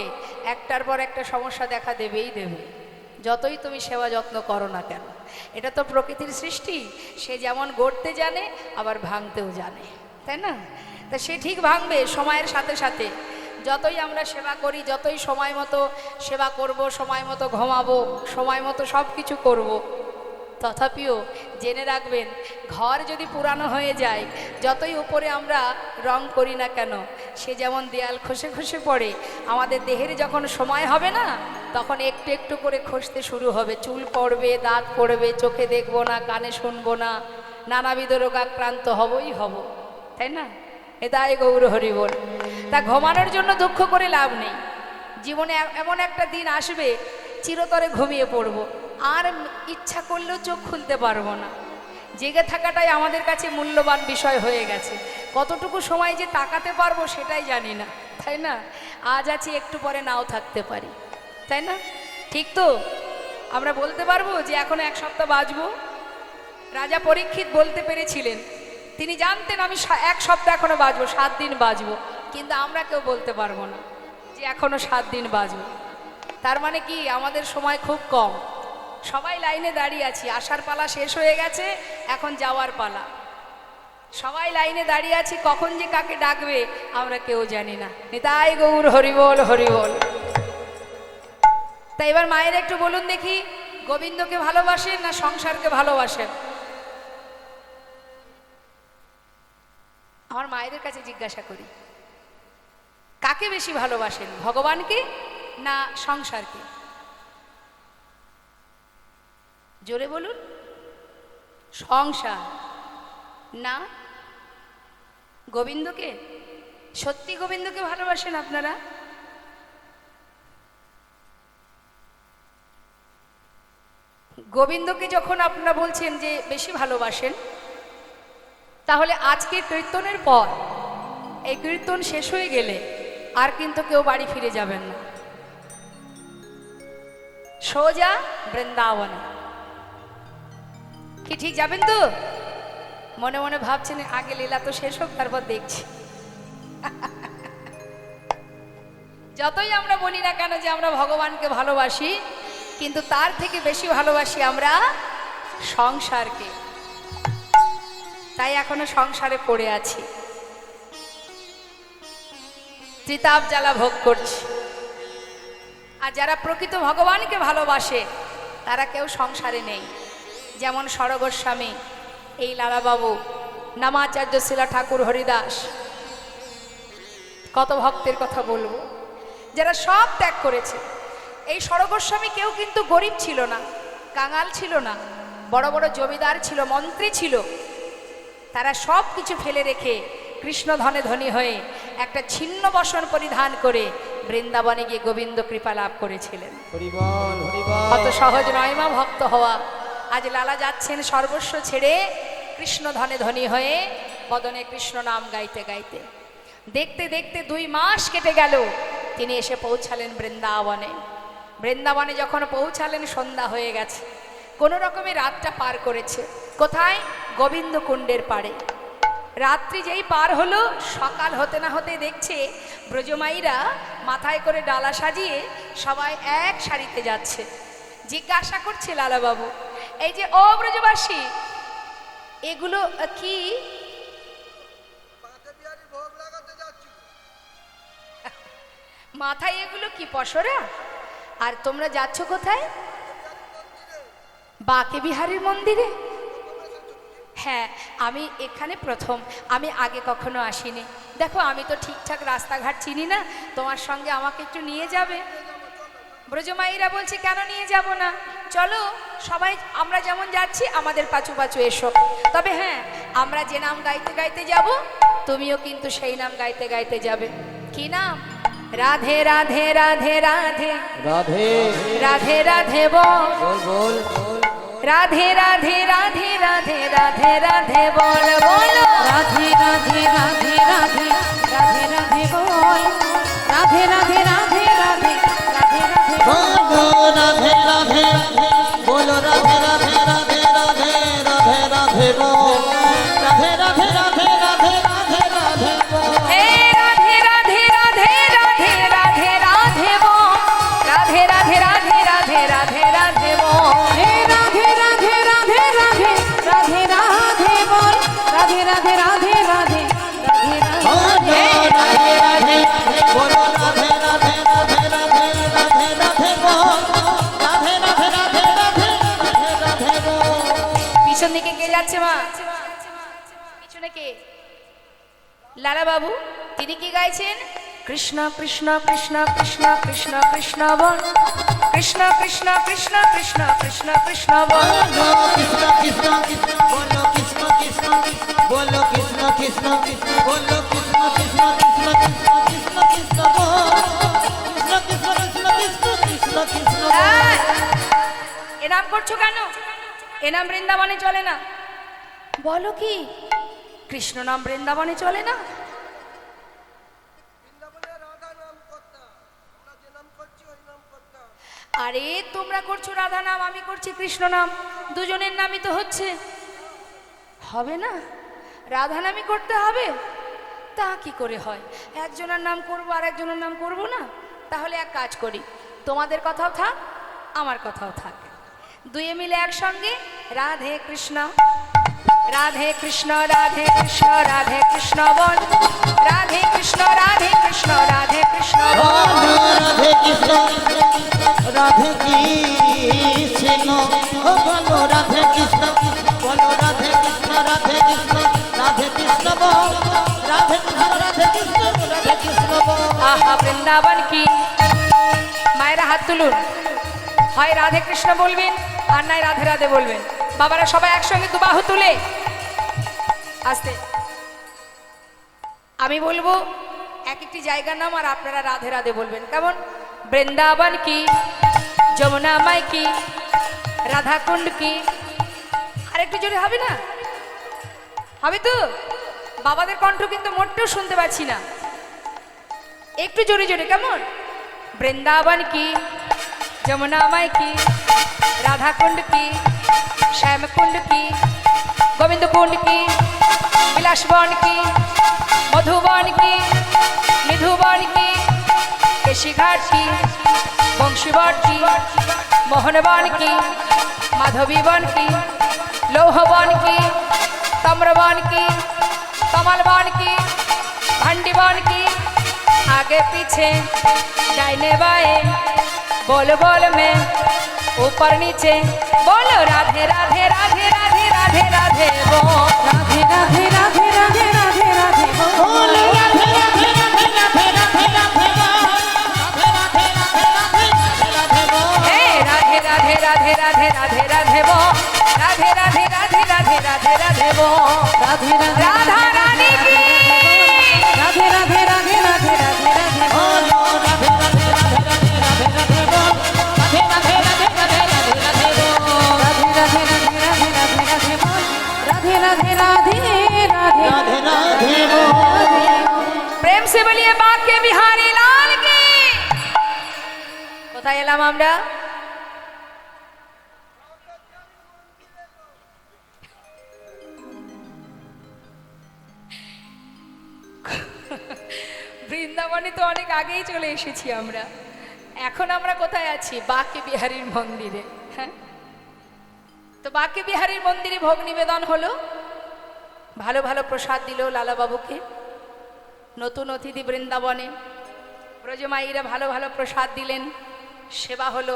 একটার পর একটা সমস্যা দেখা দেবেই দেবে, যতই তুমি সেবা যত্ন করো না কেন। এটা তো প্রকৃতির সৃষ্টি, সে যেমন গড়তে জানে আবার ভাঙতেও জানে, তাই না? তা সে ঠিক ভাঙবে সময়ের সাথে সাথে। যতই আমরা সেবা করি, যতই সময় মতো সেবা করব, সময় মতো ঘুমাবো, সময় মতো সব কিছু করবো, তথাপিও জেনে রাখবেন ঘর যদি পুরানো হয়ে যায়, যতই উপরে আমরা রং করি না কেন সে যেমন দেয়াল খসে খসে পড়ে, আমাদের দেহের যখন সময় হবে না তখন একটু একটু করে খসতে শুরু হবে, চুল পড়বে, দাঁত পড়বে, চোখে দেখবো না, কানে শুনবো না, নানাবিধ রোগাক্রান্ত হবই হব, তাই না? এটাই গৌর হরি বল। তা ঘুমানোর জন্য দুঃখ করে লাভ নেই। জীবনে এমন একটা দিন আসবে চিরতরে ঘুমিয়ে পড়বো, আর ইচ্ছা করলেও চোখ খুলতে পারবো না। জেগে থাকাটাই আমাদের কাছে মূল্যবান বিষয় হয়ে গেছে। কতটুকু সময় যে তাকাতে পারবো সেটাই জানি না, তাই না? আজ আছি, একটু পরে নাও থাকতে পারি, তাই না? ঠিক তো? আমরা বলতে পারবো যে এখনো এক সপ্তাহ বাঁচবো? রাজা পরীক্ষিত বলতে পেরেছিলেন, তিনি জানতেন আমি এক সপ্তাহ এখনো বাঁচবো, 7 দিন বাঁচবো, কিন্তু আমরা কেউ বলতে পারবো না যে এখনো 7 দিন বাঁচবো। তার মানে কি আমাদের সময় খুব কম। সবাই লাইনে দাঁড়িয়ে আছি, আসার পালা শেষ হয়ে গেছে, এখন যাওয়ার পালা। সবাই লাইনে দাঁড়িয়ে আছি, কখন যে কাকে ডাকবে আমরা কেউ জানি না। নিতাই গৌর হরিবল হরিবল। তাই এবার মায়ের একটু বলুন দেখি, গোবিন্দকে ভালোবাসেন না সংসারকে ভালোবাসেন? আমার মায়েদের কাছে জিজ্ঞাসা করি, কাকে বেশি ভালোবাসেন, ভগবানকে না সংসারকে? জোরে বলুন। সংসার না গোবিন্দকে? সত্যি গোবিন্দকে ভালোবাসেন আপনারা? গোবিন্দকে যখন আপনারা বলছেন যে বেশি ভালোবাসেন, তাহলে আজকে কীর্তনের পর এই কীর্তন শেষ হয়ে গেলে আর কিন্তু কেউ বাড়ি ফিরে যাবেন না, সোজা বৃন্দাবনে। কি ঠিক যাবেন তো? মনে মনে ভাবছেন আগে লীলা তো শেষ হোক তারপর দেখছি। যতই আমরা বলি না কেন যে আমরা ভগবানকে ভালোবাসি, কিন্তু তার থেকে বেশি ভালোবাসি আমরা সংসারকে। তাই এখনো সংসারে পড়ে আছি, ত্রিতাপ জ্বালা ভোগ করছি। আর যারা প্রকৃত ভগবানকে ভালোবাসে তারা কেউ সংসারে নেই। যেমন সরগোস্বামী, এই লালাবাবু, নামাচার্য শিলা ঠাকুর হরিদাস, কত ভক্তের কথা বলবো যারা সব ত্যাগ করেছে। এই সরগোস্বামী কেউ কিন্তু গরিব ছিল না, কাঙাল ছিল না, বড় বড় জমিদার ছিল, মন্ত্রী ছিল। তারা সব কিছু ফেলে রেখে কৃষ্ণ ধনে ধনী হয়ে একটা ছিন্ন বসন পরিধান করে বৃন্দাবনে গিয়ে গোবিন্দ কৃপা লাভ করেছিলেন। হরিবল হরিবল। অত সহজ নয় মা ভক্ত হওয়া। আজ লালা যাচ্ছেন সর্বস্ব ছেড়ে কৃষ্ণ ধনে ধনী হয়ে বদনে কৃষ্ণ নাম গাইতে গাইতে। দেখতে দেখতে 2 মাস কেটে গেল, তিনি এসে পৌঁছালেন বৃন্দাবনে। বৃন্দাবনে যখন পৌঁছালেন সন্ধ্যা হয়ে গেছে, কোনো রকমে রাতটা পার করেছে। কোথায়? গোবিন্দ কুণ্ডের পাড়ে। রাত্রি যেই পার হলো, সকাল হতে না হতে দেখছে ব্রজমাইরা মাথায় করে ডালা সাজিয়ে সবাই এক সারিতে যাচ্ছে। জিজ্ঞাসা করছে লালাবাবু, এই যে ও ব্রজবাসী, এগুলো কি? মাথায় এগুলো কি পসরা? আর তোমরা যাচ্ছ কোথায়? বাঁকে বিহারীর মন্দিরে। হ্যাঁ, আমি এখানে প্রথম, আমি আগে কখনো আসিনি। দেখো আমি তো ঠিকঠাক রাস্তাঘাট চিনি না, তোমার সঙ্গে আমাকে একটু নিয়ে যাবে? ব্রজমাইরা বলছে, কেন নিয়ে যাব না, চলো সবাই আমরা যেমন যাচ্ছি আমাদের পাছু পাছু এসো। তবে হ্যাঁ, আমরা যে নাম গাইতে গাইতে যাব, তুমিও কিন্তু সেই নাম গাইতে গাইতে যাবে। কি নাম? রাধে রাধে রাধে রাধে রাধে রাধে রাধে বল বল বল বল। রাধে রাধে রাধে রাধে রাধে রাধে বল বলো। রাধে রাধে রাধে রাধে রাধে রাধে বল, রাধে রাধে রাধে রাধে রাধে রাধে বলো রাধে রাধে বলো, রাধে রাধে রাধে রাধে রাধে রাধে বল। রাধে রাধে রাধে রাধে রাধে রাধে বল। হে রাধে রাধে রাধে রাধে রাধে রাধে বল। রাধে রাধে রাধে রাধে রাধে রাধে বল। হে রাধে রাধে রাধে রাধে রাধে রাধে বল, রাধে রাধে রাধে রাধে রাধে রাধে রাধে রাধে বলো, রাধে রাধে রাধে রাধে রাধে রাধে বল। রাধে রাধে রাধে রাধে রাধে রাধে বল। পিছন দিকে কে যাচ্ছে মা? পিছনে কে? লালা বাবু, তিনি কি গাইছেন? কৃষ্ণ কৃষ্ণ কৃষ্ণ কৃষ্ণ কৃষ্ণ কৃষ্ণ বল। কৃষ্ণ কৃষ্ণ কৃষ্ণ কৃষ্ণ কৃষ্ণ কৃষ্ণ বল। বলো কৃষ্ণ কৃষ্ণ কৃষ্ণ বলো, কৃষ্ণ কৃষ্ণ বলো, কৃষ্ণ কৃষ্ণ বলো, কৃষ্ণ কৃষ্ণ কৃষ্ণ কৃষ্ণ কৃষ্ণ কৃষ্ণ বল। কৃষ্ণ কৃষ্ণ কৃষ্ণ কৃষ্ণ কৃষ্ণ কৃষ্ণ বল। এই, এ নাম করছো কেন? এ নাম বৃন্দাবনে চলে না। বলো কি, কৃষ্ণ নাম বৃন্দাবনে চলে না? আরে তোমরা করছো রাধা নাম, আমি করছি কৃষ্ণ নাম, দুজনের নামই তো হচ্ছে। হবে না? রাধা নামই করতে হবে? তা কি করে হয়? একজনের নাম করবো আর একজনের নাম করব না? তাহলে এক কাজ করি, তোমাদের কথাও থাক আমার কথাও থাক, দুয়ে মিলে একসঙ্গে রাধে কৃষ্ণ রাধে কৃষ্ণ রাধে কৃষ্ণ রাধে কৃষ্ণ বল। রাধে কৃষ্ণ রাধে কৃষ্ণ রাধে কৃষ্ণ বল। রাধে কৃষ্ণ রাধে কৃষ্ণ বলো, রাধে কৃষ্ণ বলো, রাধে কৃষ্ণ রাধে কৃষ্ণ রাধে কৃষ্ণ বল। রাধে কৃষ্ণ রাধে কৃষ্ণ রাধে কৃষ্ণ বল। আহা বৃন্দাবন কি! মায়েরা হাত তুলুন, হয় রাধে কৃষ্ণ বলবেন আর নাই রাধে রাধে বলবেন। বাবারা সবাই একসঙ্গে দুবাহু তুলে আস্তে আমি বলবো এক একটি জায়গার নাম, আর আপনারা রাধে রাধে বলবেন। কেমন? বৃন্দাবন কি, যমুনা মাই কি, রাধা কুণ্ড কি। আর একটু জোরে হবে না? হবে তো? বাবাদের কণ্ঠ কিন্তু মোটেও শুনতে পাচ্ছি না, একটু জোরে জোরে। কেমন? বৃন্দাবন কি, যমুনা মাই কি, রাধা কুণ্ড কি, শ্যাম কুণ্ড কি, গোবিন্দ কুণ্ড কি, বিলাস বন কি, মধুবন কি, নিধুবন কি, কেশিঘাট কি, বংশীবন কি, মোহনবন কি, মাধবীবন কি, লৌহবন কি, তাম্রবন কি, कमलबन की, भंडीबन की, आगे पीछे दाहिने बाएं, बोल बोल में ऊपर नीचे बोलो राधे राधे राधे राधे राधे राधे बोल। राधे राधे राधे राधे राधे राधे बोल। राधे राधे राधे राधे राधे राधे बोल। हे राधे राधे राधे राधे राधे राधे बोल। राधे राधे राधे राधे राधे राधे बोल। राधे राधे राधा रानी की राधे राधे राधे राधे राधे राधे बोल। राधे राधे राधे राधे राधे राधे बोल। राधे राधे राधे राधे राधे राधे बोल। राधे राधे राधे राधे राधे राधे बोल। राधे राधे राधे राधे राधे राधे बोल। प्रेम से बोलिए बांके बिहारी लाल की। কোথায় এলাম আমরা? বৃন্দাবনে তো অনেক আগেই চলে এসেছি আমরা। এখন আমরা কোথায় আছি? বাঁকে বিহারীর মন্দিরে। হ্যাঁ, তো বাঁকে বিহারীর মন্দিরে ভোগ নিবেদন হলো, ভালো ভালো প্রসাদ দিল লালাবাবুকে। নতুন অতিথি বৃন্দাবনে, ব্রজমাইরা ভালো ভালো প্রসাদ দিলেন, সেবা হলো।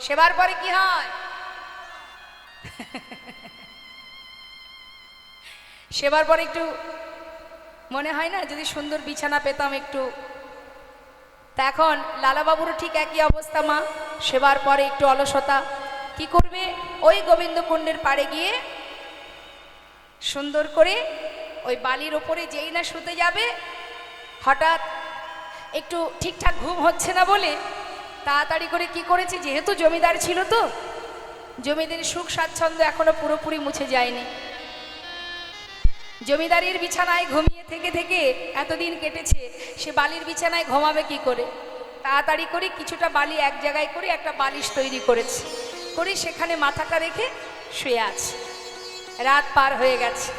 সেবার পরে কি হয়? সেবার পরে একটু মনে হয় না যদি সুন্দর বিছানা পেতাম একটু। তা এখন লালাবাবুরও ঠিক একই অবস্থা মা, সেবার পরে একটু অলসতা। কি করবে? ওই গোবিন্দকুণ্ডের পাড়ে গিয়ে সুন্দর করে ওই বালির ওপরে যেই না শুতে যাবে, হঠাৎ একটু ঠিকঠাক ঘুম হচ্ছে না বলে তাড়াতাড়ি করে কি করেছে, যেহেতু জমিদার ছিল তো, জমিদারের সুখ স্বাচ্ছন্দ্য এখনো পুরোপুরি মুছে যায়নি। জমিদারির বিছানায় ঘুমিয়ে থেকে থেকে এতদিন কেটেছে, সে বালির বিছানায় ঘুমাবে কি করে? তাড়াতাড়ি করে কিছুটা বালি এক জায়গায় করে একটা বালিশ তৈরি করেছে, করে সেখানে মাথাটা রেখে শুয়ে আছে। রাত পার হয়ে গেছে,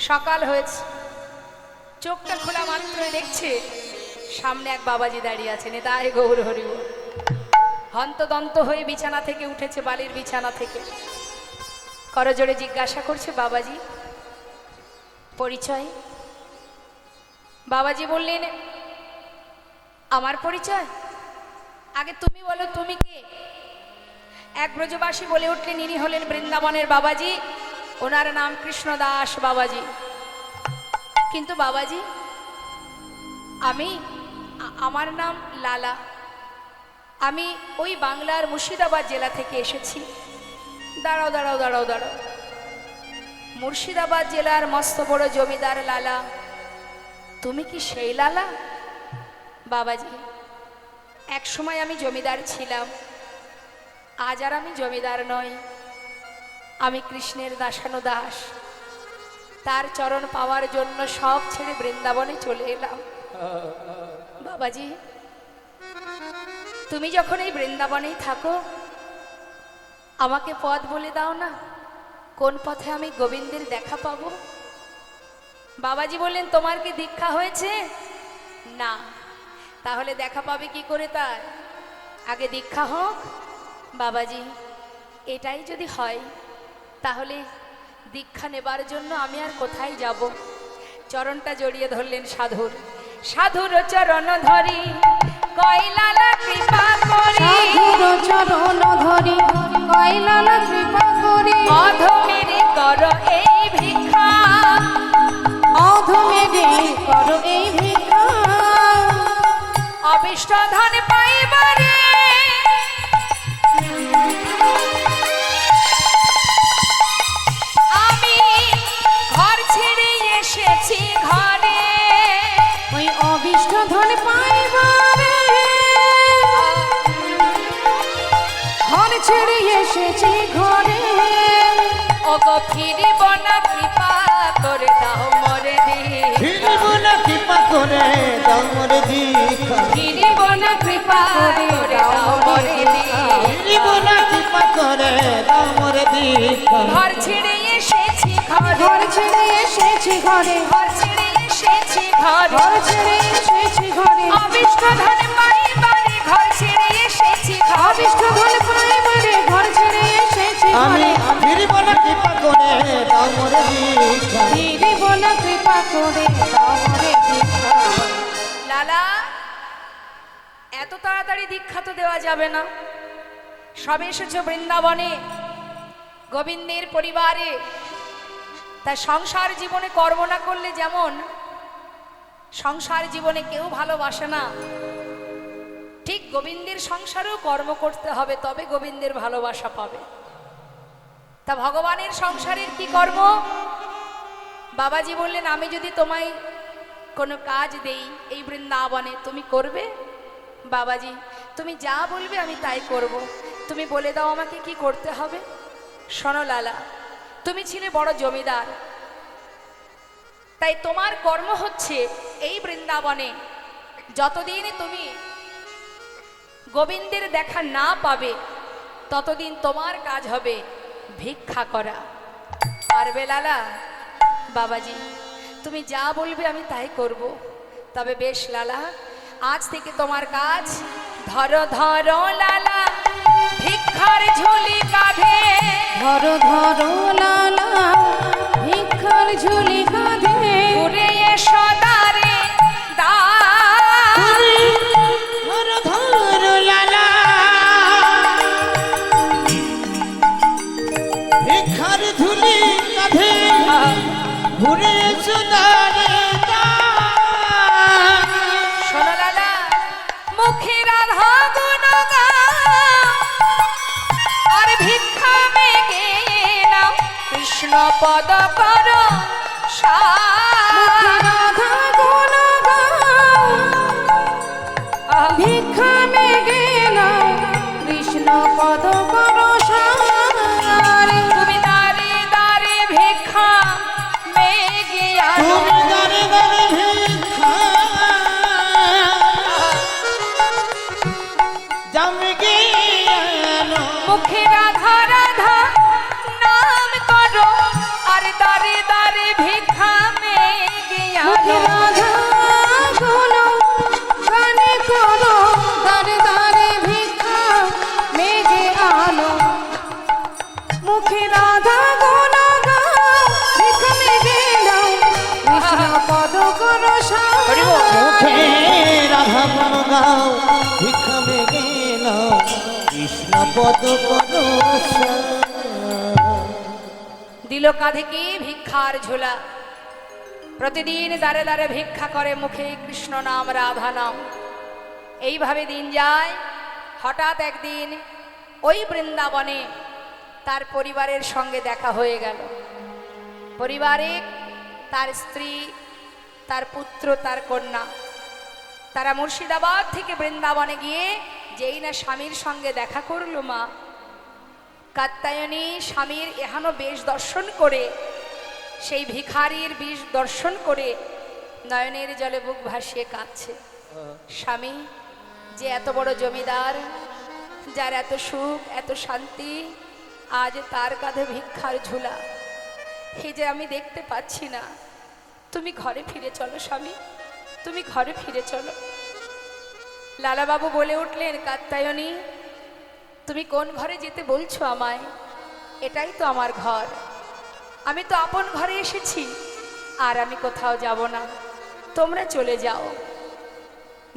সকাল হয়েছে। চোখটা খোলা মাত্রই দেখছে সামনে এক বাবাজি দাঁড়িয়ে আছে। নিতাই গৌর হরি বল। হন্তদন্ত হয়ে বিছানা থেকে উঠেছে, বালির বিছানা থেকে করজোড়ে জিজ্ঞাসা করছে, বাবাজি পরিচয়? বাবাজি বললেন, আমার পরিচয়? আগে তুমি বলো, তুমি কে? এক ব্রজবাসী বলে উঠলেন, ইনি হলেন বৃন্দাবনের বাবাজি, ওনার নাম কৃষ্ণদাস বাবাজি। কিন্তু বাবাজি আমার নাম লালা, আমি ওই বাংলার মুর্শিদাবাদ জেলা থেকে এসেছি। দাঁড়াও দাঁড়াও দাঁড়াও দাঁড়াও, মুর্শিদাবাদ জেলার মস্ত বড় জমিদার লালা, তুমি কি সেই লালা? বাবাজি এক সময় আমি জমিদার ছিলাম, আজ আর আমি জমিদার নই, আমি কৃষ্ণের দাসানো দাস। তার চরণ পাওয়ার জন্য সব ছেড়ে বৃন্দাবনে চলে এলাম। বাবাজি তুমি যখন এই বৃন্দাবনেই থাকো, আমাকে পথ বলে দাও না, কোন পথে আমি গোবিন্দের দেখা পাবো? বাবাজি বললেন, তোমার কি দীক্ষা হয়েছে? না। তাহলে দেখা পাবে কি করে? তার আগে দীক্ষা হোক। বাবাজি এটাই যদি হয়, তাহলে দীক্ষা নেবার জন্য আমি আর কোথায় যাব? চরণটা জড়িয়ে ধরলেন সাধুর। সাধুর চরণ ধরি কইলালা কৃপা করি, সাধুর চরণ ধরি কইলালা কৃপা করি, অধমেরে কর এই ভিক্ষা, অধমেরে কর এই ভিক্ষা, অবিষ্ট ধন পাইবারে আমি ঘর ছেড়ে এসেছি ঘরে, ওই অবিষ্ট ধন পাইবারে ঘর ছেড়ে এসেছি ঘরে। ওগো ফিরিব না, কৃপা করে দাও মরে দি, ফিরিব না কৃপা করে দাও মোরে দীক্ষা, ফিরিব না, কৃপা করে দাও মরে দি, ফিরিব না কৃপা করে দাও মোরে দীক্ষা। ঘর ছেড়ে এসেছি ঘরে, ঘর ছেড়ে এসেছি ঘরে, ঘর ছেড়ে এসেছি ঘরে, ঘর ছেড়ে এসেছি ঘরে, অবিষ্ট ধন পাইবারে ঘর ছেড়ে এসেছি ঘরে, অবিষ্ট ধন পাইবারে ঘর ছেড়ে এসেছি আমি ঘরে। ফিরিব না কৃপা করে দাও মোরে দীক্ষা। ফিরিব না কৃপা করে দাও মোরে দীক্ষা। লালা এত তাড়াতাড়ি দীক্ষা তো দেওয়া যাবে না। সবে এসেছো বৃন্দাবনে, গোবিন্দের পরিবারে, তাই সংসার জীবনে কর্ম না করলে যেমন সংসার জীবনে কেউ ভালোবাসে না, ঠিক গোবিন্দের সংসারেও কর্ম করতে হবে, তবে গোবিন্দের ভালোবাসা পাবে। তা ভগবানের সংসারের কি কর্ম? বাবাজি বললেন, আমি যদি তোমায় কোনো কাজ দেই এই বৃন্দাবনে, তুমি করবে? বাবাজি তুমি যা বলবে আমি তাই করব, তুমি বলে দাও আমাকে কি করতে হবে। শোনো লালা, তুমি ছিলে বড় জমিদার, তাই তোমার কর্ম হচ্ছে এই বৃন্দাবনে যতদিন তুমি গোবিন্দের দেখা না পাবে, ততদিন তোমার কাজ হবে ভিক্ষা করা। পারবে লালা? বাবাজি তুমি যা বলবে আমি তাই করব, তবে বেশ লালা, আজ থেকে তোমার কাজ, ধরো ধরো লালা ভিক্ষার ঝুলি কাঁধে, ধরো ধরো লালা ভিক্ষার ঝুলি কাঁধে, ঘুরে এসো দ্বারে ধর ধর লালা ভিক্ষার ঝুলি কাঁধে, ঘুরে এসো দ্বারে শোনো লালা, মুখে রাধা গুণ গাও, আর ভিক্ষা মেগে নাও, কৃষ্ণ পদ করো রাধা গুণ গাও, ভিক্ষা মেগে নাও, কৃষ্ণ পদ করো সার। তুমি দাঁড়ে দাঁড়ে ভিক্ষা মেগে আনো, তুমি দাঁড়ে দাঁড়ে ভিক্ষা জামগে আনো, মুখে রাধা রাধা নাম করো, আর দাঁড়ে দাঁড়ে ভিক্ষা মেগে মুখে আনো। রাধা গুণ গানে করো, দাঁড়ে দাঁড়ে ভিক্ষা মেঘে আনো। মুখে রাধা গুণ গাও, ভিক্ষা মেঘে নাও, কৃষ্ণ পদ করো সার। মুখে রাধা গুণ গাও, ভিক্ষা মেগে নাও, কৃষ্ণ পদ করো সার। দিল কাঁধে কি ভিক্ষার ঝোলা, প্রতিদিন দাঁড়ে দাঁড়ে ভিক্ষা করে, মুখে কৃষ্ণ নাম রাধা নাম। এইভাবে দিন যায়। হঠাৎ একদিন ওই বৃন্দাবনে তার পরিবারের সঙ্গে দেখা হয়ে গেল। পরিবারে তার স্ত্রী, তার পুত্র, তার কন্যা, তারা মুর্শিদাবাদ থেকে বৃন্দাবনে গিয়ে যেই না স্বামীর সঙ্গে দেখা করলো, মা কাত্যায়নী স্বামীর এহানো বেশ দর্শন করে, সেই ভিখারির বেশ দর্শন করে নয়নের জলে বুক ভাসিয়ে কাঁদছে। স্বামী যে এত বড় জমিদার, যার এত সুখ এত শান্তি, আজ তার কাঁধে ভিক্ষার ঝুলা, হে যে আমি দেখতে পাচ্ছি না। তুমি ঘরে ফিরে চলো স্বামী, তুমি ঘরে ফিরে চলো। লালাবাবু বলে উঠলেন, কাত্যায়নী তুমি কোন ঘরে যেতে বলছো আমায়? এটাই তো আমার ঘর, আমি তো আপন ঘরে এসেছি, আর আমি কোথাও যাব না, তোমরা চলে যাও।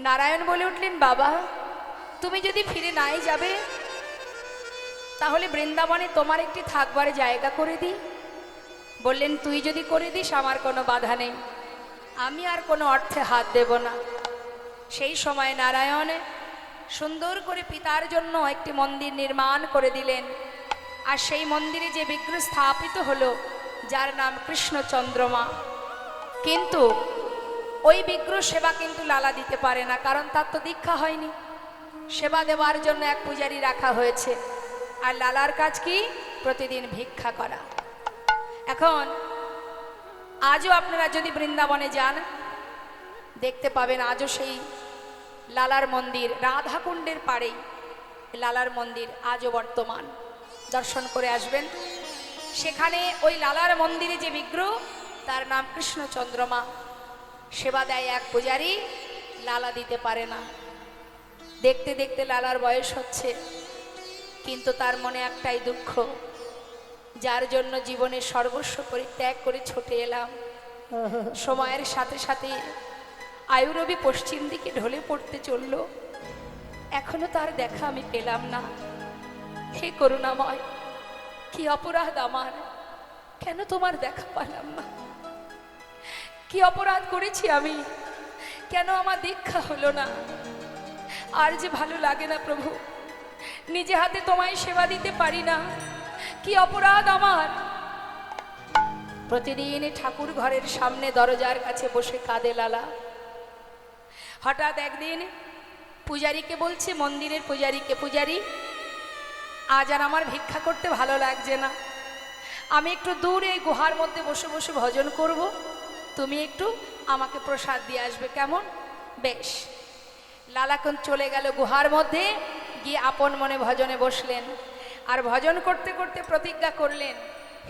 নারায়ণ বলে উঠলেন, বাবা তুমি যদি ফিরে নাই যাবে, তাহলে বৃন্দাবনে তোমার একটি থাকবার জায়গা করে দিই। বললেন, তুই যদি করে দিস আমার কোনো বাধা নেই, আমি আর কোনো অর্থে হাত দেব না। সেই সময় নারায়ণ সুন্দর করে পিতার জন্য একটি মন্দির নির্মাণ করে দিলেন। আর সেই মন্দিরে যে বিগ্রহ স্থাপিত হলো, যার নাম কৃষ্ণচন্দ্রমা। কিন্তু ওই বিগ্রহ সেবা কিন্তু লালা দিতে পারে না, কারণ তার তো দীক্ষা হয়নি। সেবা দেওয়ার জন্য এক পূজারী রাখা হয়েছে, আর লালার কাজ কি? প্রতিদিন ভিক্ষা করা। এখন আজও আপনারা যদি বৃন্দাবনে যান, দেখতে পাবেন আজও সেই লালার মন্দির, রাধাকুণ্ডের পাড়েই লালার মন্দির আজও বর্তমান। দর্শন করে আসবেন। সেখানে ওই লালার মন্দিরে যে বিগ্রহ, তার নাম কৃষ্ণচন্দ্রমা। সেবা দেয় এক পূজারী, লালা দিতে পারে না। দেখতে দেখতে লালার বয়স হচ্ছে, কিন্তু তার মনে একটাই দুঃখ, যার জন্য জীবনের সর্বস্ব পরিত্যাগ করে ছুটে এলাম। সময়ের সাথে সাথে আয়ুরবি পশ্চিম দিকে ঢলে পড়তে চলল, এখনো তার দেখা আমি পেলাম না। হে করুণাময়, কি অপরাধ আমার, কেন তোমার দেখা পেলাম না? কি অপরাধ করেছি আমি, কেন আমার দীক্ষা হলো না? আর যে ভালো লাগে না প্রভু, নিজে হাতে তোমায় সেবা দিতে পারি না, কি অপরাধ আমার। প্রতিদিন ঠাকুর ঘরের সামনে দরজার কাছে বসে কাঁদে লালা। হঠাৎ একদিন পূজারীকে বলছে, মন্দিরের পূজারীকে, পূজারী আজ আর আমার ভিক্ষা করতে ভালো লাগছে না, আমি একটু দূরে এই গুহার মধ্যে বসে বসে ভজন করব, তুমি একটু আমাকে প্রসাদ দিয়ে আসবে, কেমন? বেশ। লালাকুন চলে গেল গুহার মধ্যে, গিয়ে আপন মনে ভজনে বসলেন। আর ভজন করতে করতে প্রতিজ্ঞা করলেন,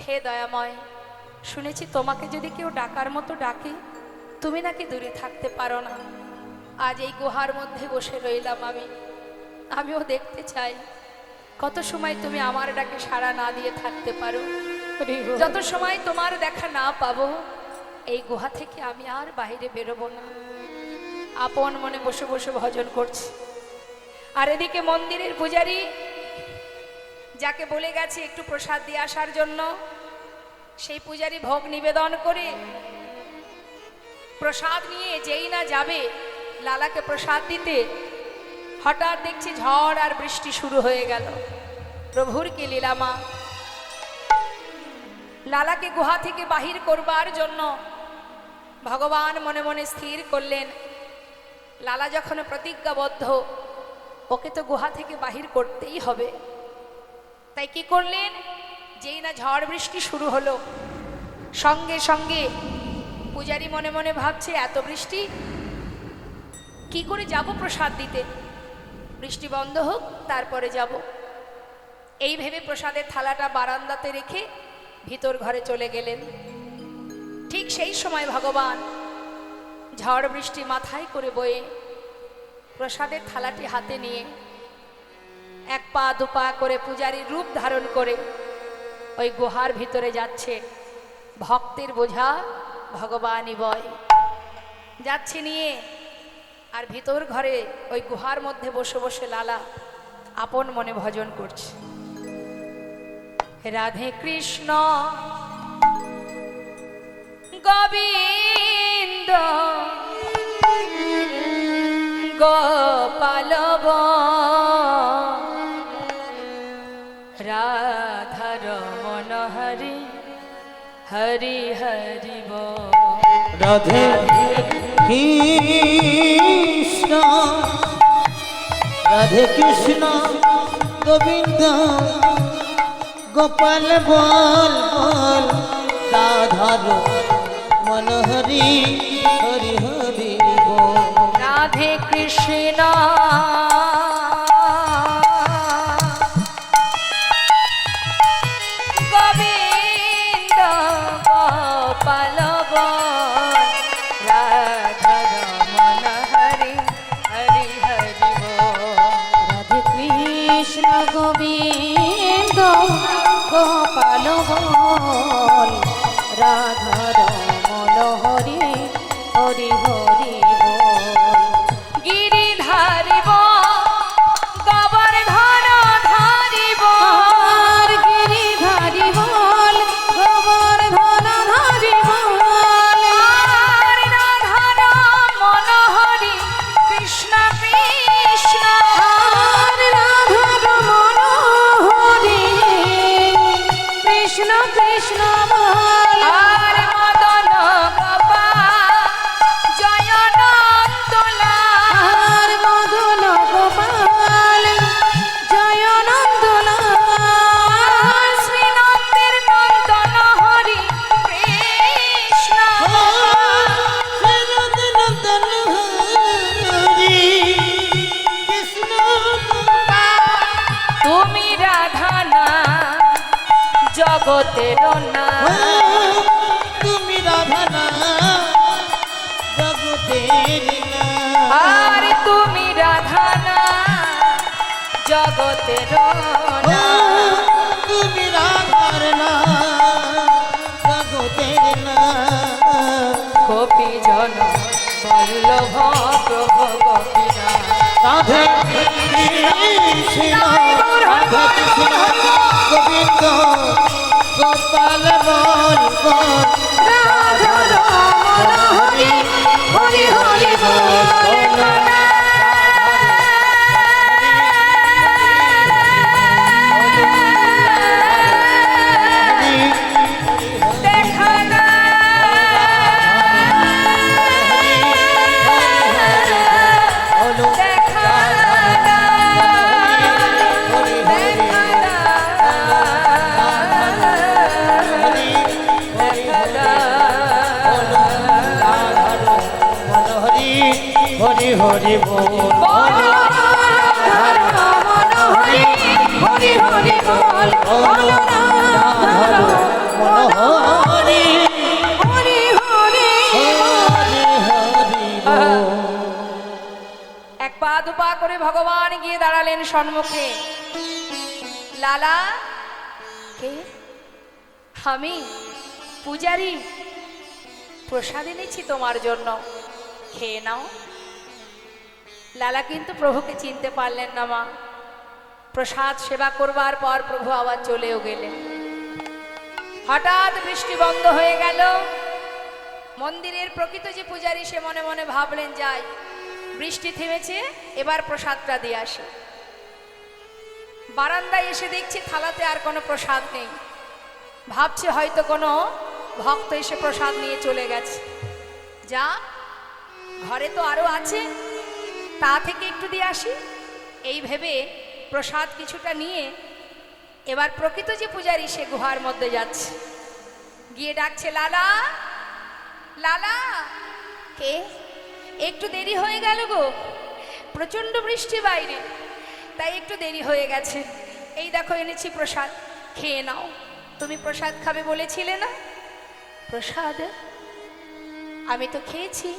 হে দয়াময়, শুনেছি তোমাকে যদি কেউ ডাকার মতো ডাকে, তুমি নাকি দূরে থাকতে পারো না। আজ এই গুহার মধ্যে বসে রইলাম আমিও দেখতে চাই কত সময় তুমি আমার ডাকে সাড়া না দিয়ে থাকতে পারো। যত সময় তোমার দেখা না পাবো এই গুহা থেকে আমি আর বাইরে বেরোবো না। আপন মনে বসে বসে ভজন করছি। আর এদিকে মন্দিরের পূজারী যাকে বলে গেছে একটু প্রসাদ দিয়ে আসার জন্য, সেই পূজারী ভোগ নিবেদন করে প্রসাদ নিয়ে যেই না যাবে লালাকে প্রসাদ দিতে, হঠাৎ দেখছি ঝড় আর বৃষ্টি শুরু হয়ে গেল। প্রভুর কি লীলামা! লালাকে গুহা থেকে বাহির করবার জন্য ভগবান মনে মনে স্থির করলেন, লালা যখন প্রতিজ্ঞাবদ্ধ, ওকে তো গুহা থেকে বাহির করতেই হবে। তাই কি করলেন, যেই না ঝড় বৃষ্টি শুরু হলো সঙ্গে সঙ্গে পূজারী মনে মনে ভাবছে এত বৃষ্টি, কি করে যাব প্রসাদ দিতে, বৃষ্টি বন্ধ হোক তারপরে যাব। এই ভেবে প্রসাদের থালাটা বারান্দাতে রেখে ভিতর ঘরে চলে গেলেন। ঠিক সেই সময় ভগবান ঝড় বৃষ্টি মাথায় করে বয়ে প্রসাদের থালাটি হাতে নিয়ে এক পা দুপা করে পূজারীর রূপ ধারণ করে ওই গুহার ভিতরে যাচ্ছে। ভক্তের বোঝা ভগবানই বয় যাচ্ছে নিয়ে। আর ভিতর ঘরে ওই গুহার মধ্যে বসে বসে লালা আপন মনে ভজন করছে। রাধে কৃষ্ণ গোবিন্দ গোপাল রাধা রমণ হরি হরি হরি বল। রাধে কৃষ্ণ রাধে কৃষ্ণ গোবিন্দ গোপাল বল বল রাধার মন হরি হরি হরি বল। রাধে কৃষ্ণ গোবিন্দ গোপাল রাধা রমণ হরি হরি হরি বল। রাধে কৃষ্ণ গোবিন্দ গোপাল বল রাধা রমণ হরি হরি হরি বল। গিরিধারিব গোবর্ধন ধারিব আর গিরিধারি বল গোবর্ধন ধারি বল। আর রাধার মন হরি কৃষ্ণ কৃষ্ণ আর রাধার মন হরি কৃষ্ণ কৃষ্ণ বল। আর মদন গোপাল জয় নন্দলাল আর মদন গোপাল জয় নন্দলাল। শ্রীনন্দের নন্দন হরি কৃষ্ণ তুমি রাধা না জগতের না তুমি রাধা না জগতের না। আর তুমি রাধা না জগতের না তুমি রাধার না জগতের না। গোপী জন বল্লভ প্রভু গোপীনা রাধে কৃষ্ণ রাধে কৃষ্ণ গোবিন্দ গোপাল বল বল রাধা রমণ হরি হরি হরি বল। দেখা না দেখা না হরি হরি বল। হরি হরি হরি বল। মনোহরি হরি হরি হরি দুপা করে ভগবান গিয়ে দাঁড়ালেন সম্মুখে। লালা, কে? আমি পূজারি, প্রসাদ এনেছি তোমার জন্য, খেয়ে নাও। লালা কিন্তু প্রভুকে চিনতে পারলেন না মা। প্রসাদ সেবা করবার পর প্রভু আবার চলেও গেলেন। হঠাৎ বৃষ্টি বন্ধ হয়ে গেল। মন্দিরের প্রকৃত যে পূজারী সে মনে মনে ভাবলেন, যাই, বৃষ্টি থেমেছে, এবার প্রসাদটা দিয়ে আসে। বারান্দায় এসে দেখছে থালাতে আর কোনো প্রসাদ নেই। ভাবছে হয়তো কোনো ভক্ত এসে প্রসাদ নিয়ে চলে গেছে। যা, ঘরে তো আরো আছে, তা থেকে একটু দিয়ে আসি। এই ভেবে প্রসাদ কিছুটা নিয়ে এবার প্রকৃত যে পূজারী সে গুহার মধ্যে যাচ্ছে। গিয়ে ডাকছে, লালা, লালা। কে? একটু দেরি হয়ে গেল গো, প্রচন্ড বৃষ্টি বাইরে, তাই একটু দেরি হয়ে গেছে। এই দেখো এনেছি প্রসাদ, খেয়ে নাও। তুমি প্রসাদ খাবে বলেছিলে না? প্রসাদ? আমি তো খেয়েছি।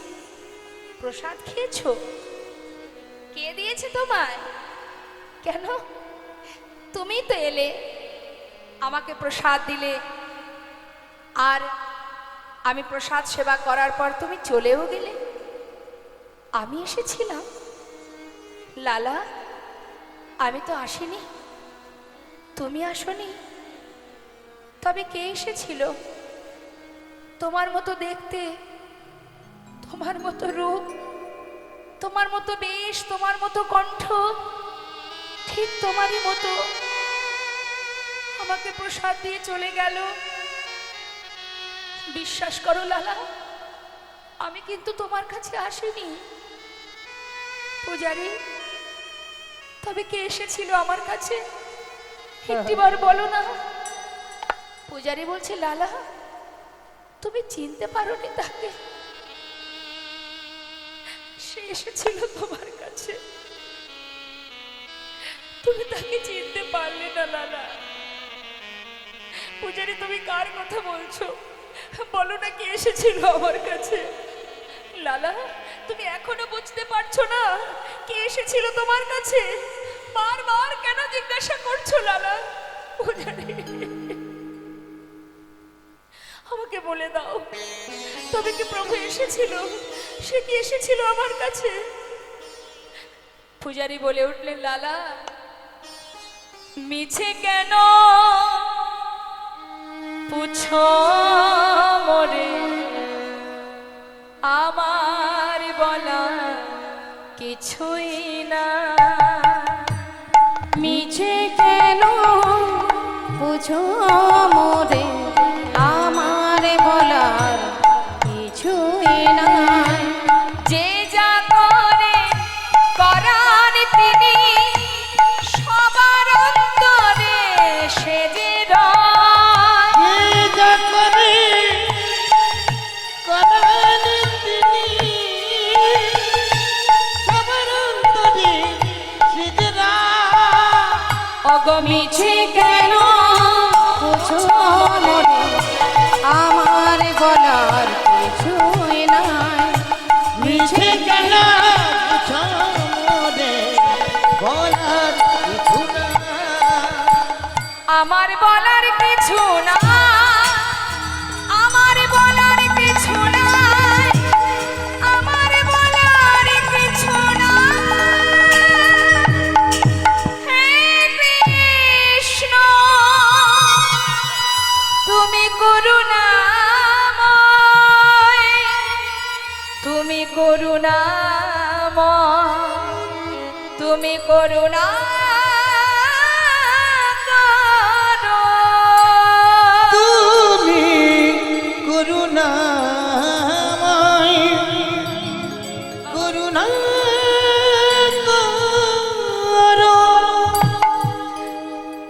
প্রসাদ খেয়েছো? কে দিয়েছে তোমায়? কেন? তুমি তো এলে, আমাকে প্রসাদ দিলে, আর আমি প্রসাদ সেবা করার পর তুমি চলেও গেলে। আমি এসেছিলাম? লালা, আমি তো আসিনি, তুমি আসনি। তবে কে এসেছিল? তোমার মতো দেখতে, তোমার মতো রূপ, তোমার মতো বেশ, তোমার মতো কণ্ঠ, ঠিক তোমারই মতো আমাকে প্রসাদ দিয়ে চলে গেল। বিশ্বাস করো লালা, আমি কিন্তু তোমার কাছে আসিনি। পূজারি, তবে কে এসেছিল আমার কাছে? একটিবার বলো না। পূজারি বলছে, লালা, তুমি চিনতে পারোনি তাকে? সে এসেছিল তোমার কাছে, তুমি তাকে চিনতে পারলে না লালা। পূজারি, তুমি কার কথা বলছো? বলো না, কে এসেছিল আমার কাছে? লালা, তুমি এখনো বুঝতে পারছো না কে এসেছিল তোমার কাছে? বারবার কেন জিজ্ঞাসা করছো লালা? পূজারি, আমাকে বলে দাও, তবে কি প্রভু এসেছিল? সে কি এসেছিল আমার কাছে? পূজারি বলে উঠলেন, লালা, মিছে কেন পুছো মোরে, আমার বলা কিছুই না। মিছে কেন বুঝো মোরে, আমার বলার কিছুই নাই। যে যা করে করার তিনি, সবার অন্তরে সে যে রয়। কে যা করে করেন তিনি, সবার অন্তরে সিজরা। অগো মিছে কেন বুঝো মোরে, আমার বলার কিছুই নাই। মিছে কেন বুঝো মোরে, বলার কিছু না। আমার বলার কিছু না, আমার বলার কিছু নাই, আমার বলার কিছু না। হে কৃষ্ণ, তুমি করুণাময়, তুমি করুণাময়, তুমি করুণা তুমি করুণাময়, করুণা করো।